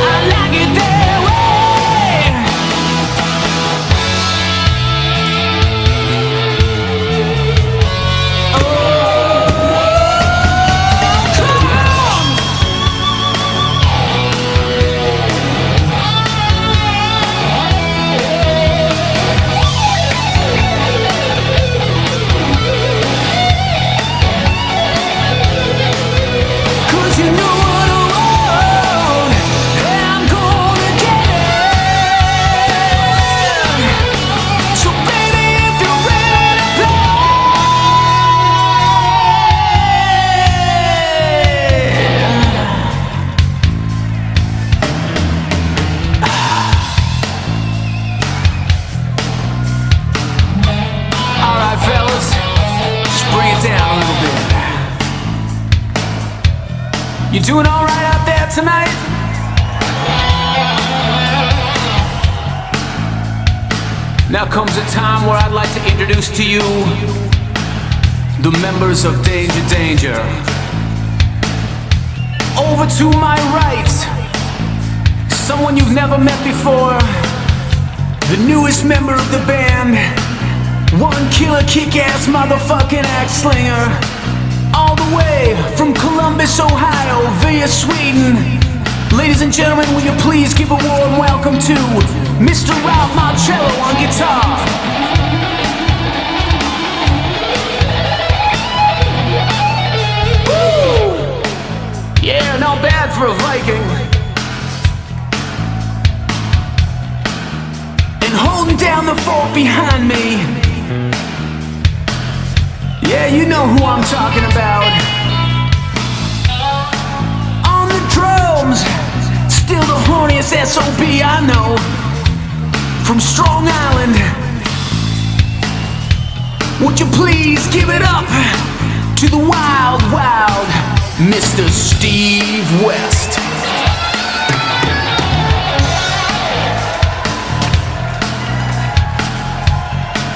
I like it that way. Oh, come on. 'Cause you know what I want, and I'm gonna get it. So baby, if you're ready to play. All right, fellas, just bring it down a little bit. You doing all right out there tonight? Now comes a time where I'd like to introduce to you the members of Danger Danger. Over to my right, someone you've never met before, the newest member of the band, one killer kick-ass motherfucking axe slinger. All the way from Columbus, Ohio, via Sweden. Ladies and gentlemen, will you please give a warm welcome to Mr. Ralph Marcello on guitar. Woo! Yeah, not bad for a Viking. And holding down the fort behind me, yeah, you know who I'm talking about. On the drums, still the horniest SOB I know. From Strong Island, would you please give it up to the wild, wild Mr. Steve West.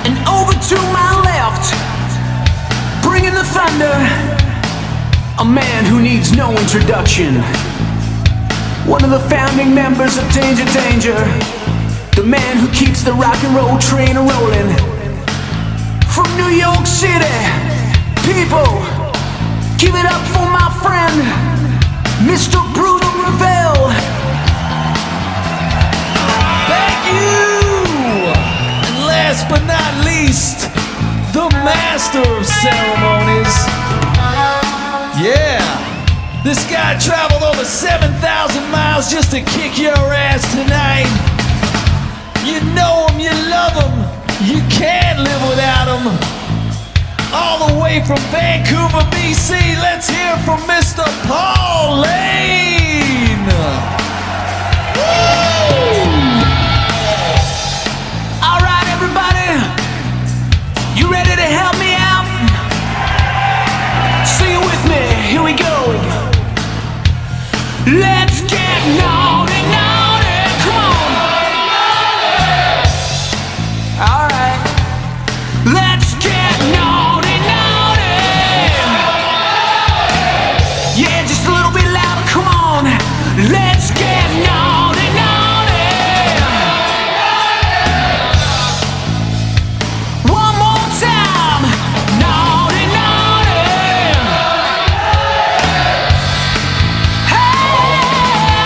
And over to my left, bringing the thunder, a man who needs no introduction, one of the founding members of Danger Danger, the man who keeps the rock and roll train rolling. From New York City, people, give it up for my friend, Mr. Bruno Ravel. Thank you! And last but not least, the master of ceremonies. Yeah, this guy traveled over 7,000 miles just to kick your ass tonight. You know him, you love him, you can't live without him. All the way from Vancouver, BC, let's hear from Mr. Paul Laine. Woo! All right, everybody, you ready to help me out? Sing it with me, here we go. Let's get naughty, naughty, come on. All right, let's get naughty, naughty. Yeah, just a little bit louder, come on. Let's get naughty, naughty. One more time, naughty, naughty. Hey!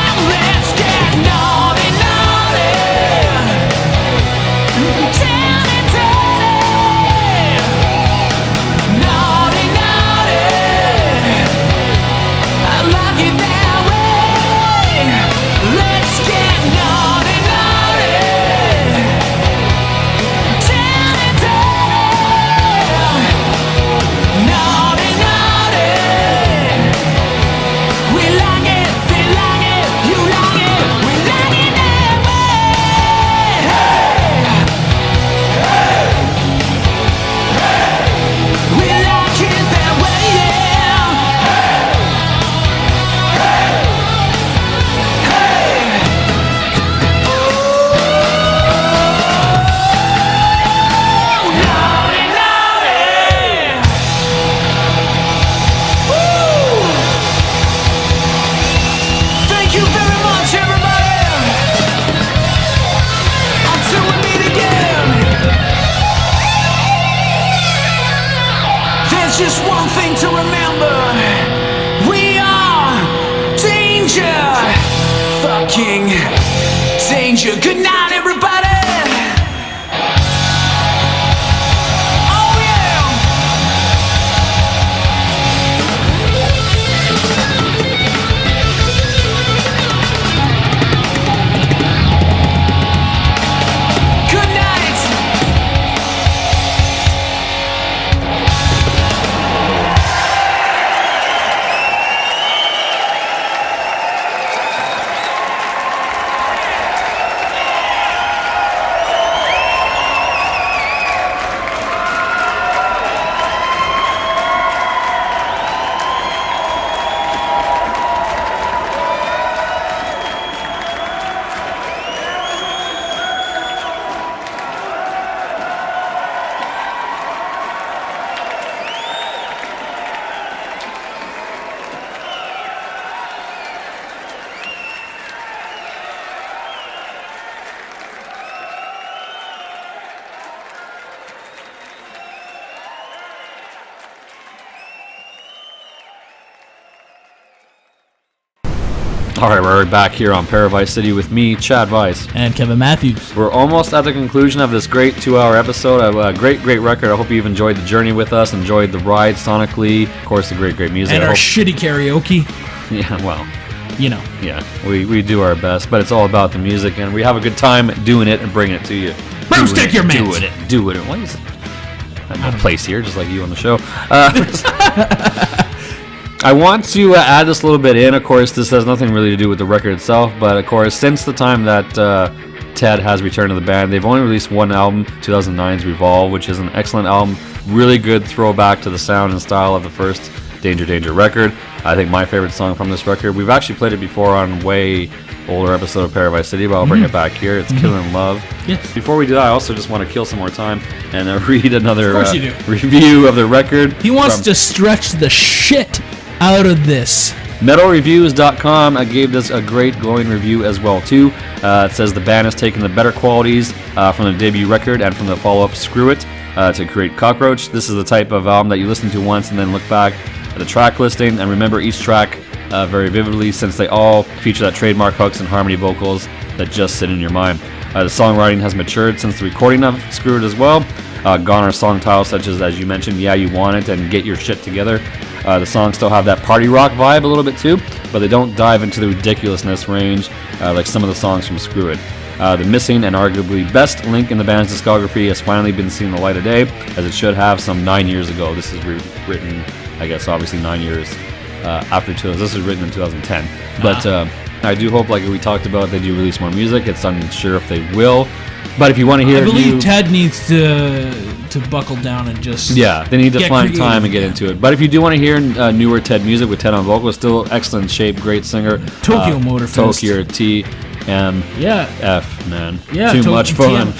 King Danger. Good night, everybody. Oh yeah. Good night. All right, we're back here on ParaVice City with me, Chad Weiss. And Kevin Matthews. We're almost at the conclusion of this great 2-hour episode. A great record. I hope you've enjoyed the journey with us, enjoyed the ride sonically. Of course, the great music. And our shitty karaoke. Yeah, well. You know. Yeah, we do our best, but it's all about the music, and we have a good time doing it and bringing it to you. Broomstick your man. Do it. What is it? I have no place here, just like you on the show. I want to add this a little bit in. Of course, this has nothing really to do with the record itself, but of course, since the time that Ted has returned to the band, they've only released one album, 2009's Revolve, which is an excellent album. Really good throwback to the sound and style of the first Danger record. I think my favorite song from this record, we've actually played it before on way older episode of ParaVice City, but I'll bring it back here. It's Killin' Love. Yes. Before we do that, I also just want to kill some more time and read another Of course you do. review of the record. He wants to stretch the shit out of this. MetalReviews.com gave this a great glowing review as well too. It says the band has taken the better qualities from the debut record and from the follow-up Screw It to create Cockroach. This is the type of album that you listen to once and then look back at the track listing and remember each track very vividly, since they all feature that trademark hooks and harmony vocals that just sit in your mind. The songwriting has matured since the recording of Screw It as well. Gone are song titles such as you mentioned, Yeah You Want It and Get Your Shit Together. The songs still have that party rock vibe a little bit too, but they don't dive into the ridiculousness range like some of the songs from Screw It. The missing and arguably best link in the band's discography has finally been seen the light of day, as it should have some 9 years ago. This is written, I guess, obviously 9 years after 2000. This was written in 2010. But I do hope, like we talked about, they do release more music. It's unsure if they will. But if you want to hear, I believe Ted needs to buckle down and just they need to find time and get yeah. into it. But if you do want to hear newer Ted music with Ted on vocals, still excellent shape, great singer. Tokyo Motorfest. Tokyo TMF, man. Yeah, too much fun.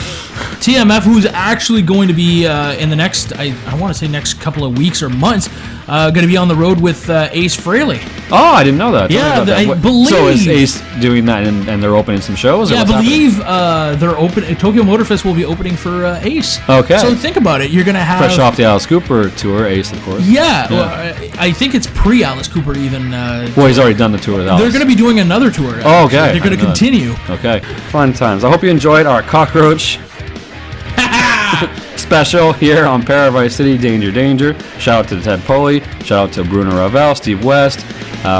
TMF, who's actually going to be in the next, I want to say next couple of weeks or months, going to be on the road with Ace Frehley. Oh, I didn't know that. Yeah, I believe. So is Ace doing that, and they're opening some shows? Yeah, I believe they're open. Tokyo Motorfest will be opening for Ace. Okay. So think about it. You're going to have fresh off the Alice Cooper tour, Ace, of course. Yeah. Well, I think it's pre-Alice Cooper even. Well, he's already done the tour with Alice. They're going to be doing another tour. Oh, okay. They're going to continue. Okay. Fun times. I hope you enjoyed our Cockroach special here on ParaVice City. Danger. Shout out to Ted Poley. Shout out to Bruno Ravel, Steve West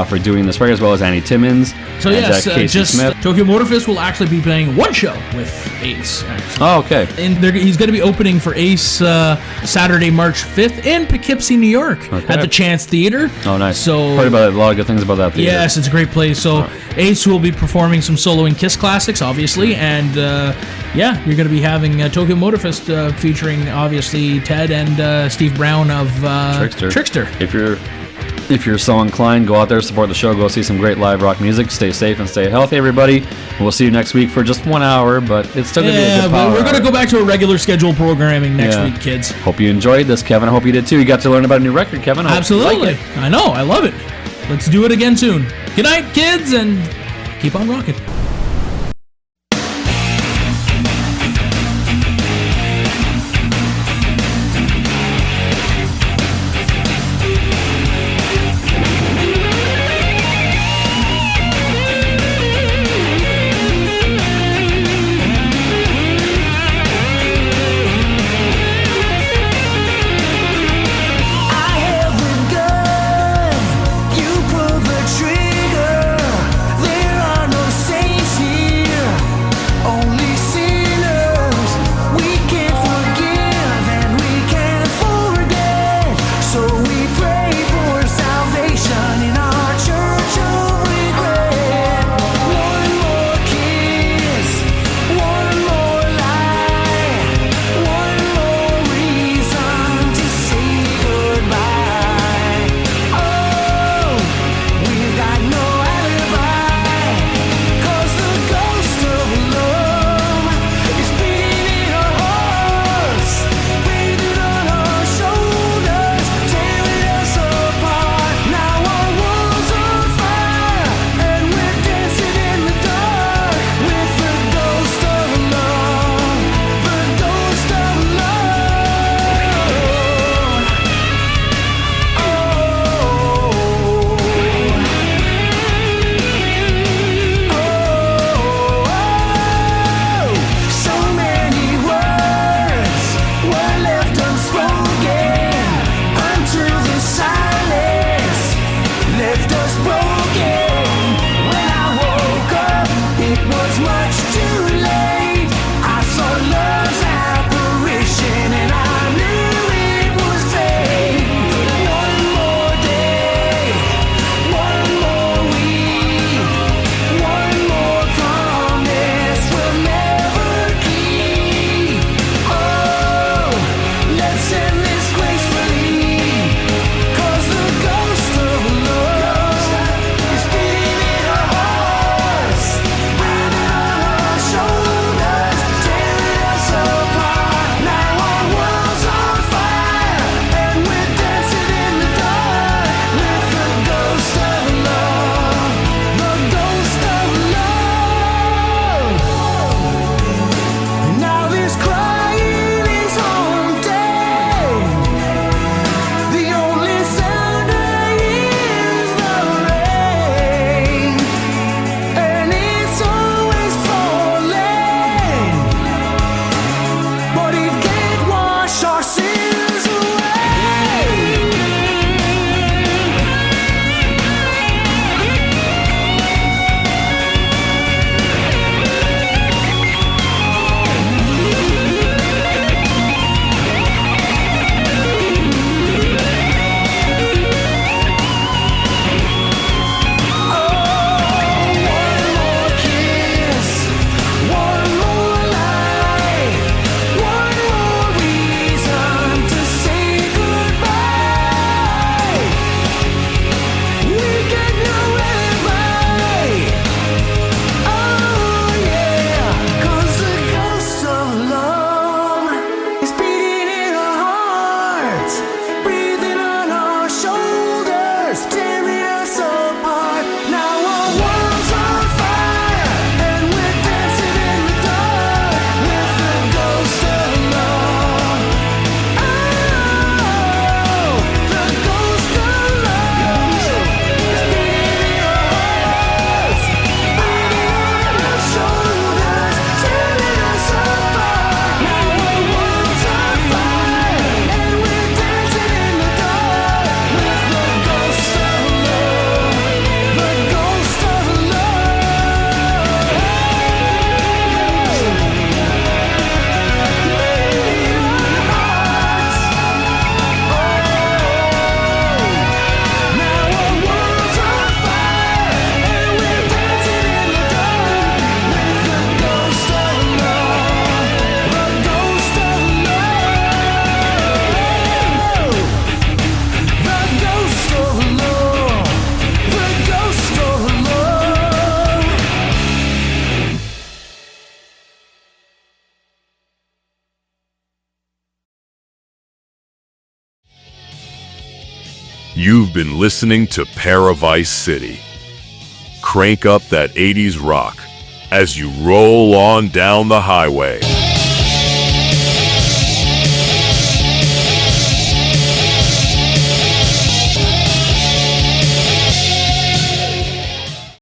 for doing this record, as well as Annie Timmons. So and, yes, Casey just Smith. Tokyo Motorfest will actually be playing one show with Ace. Actually. Oh, okay. And he's going to be opening for Ace Saturday, March 5th in Poughkeepsie, New York, at the Chance Theater. Oh, nice. So heard about it, a lot of good things about that theater. Yes, it's a great place. So Ace will be performing some soloing Kiss classics, obviously, and you're going to be having Tokyo Motorfest featuring obviously Ted and Steve Brown of Trickster. If you're so inclined, go out there, support the show, go see some great live rock music. Stay safe and stay healthy, everybody. We'll see you next week for just 1 hour, but it's still going to be a good power. We're going to go back to a regular scheduled programming next week, kids. Hope you enjoyed this, Kevin. I hope you did too. You got to learn about a new record, Kevin. Absolutely. Like it. I know. I love it. Let's do it again soon. Good night, kids, and keep on rocking. You've been listening to ParaVice City. Crank up that 80s rock as you roll on down the highway.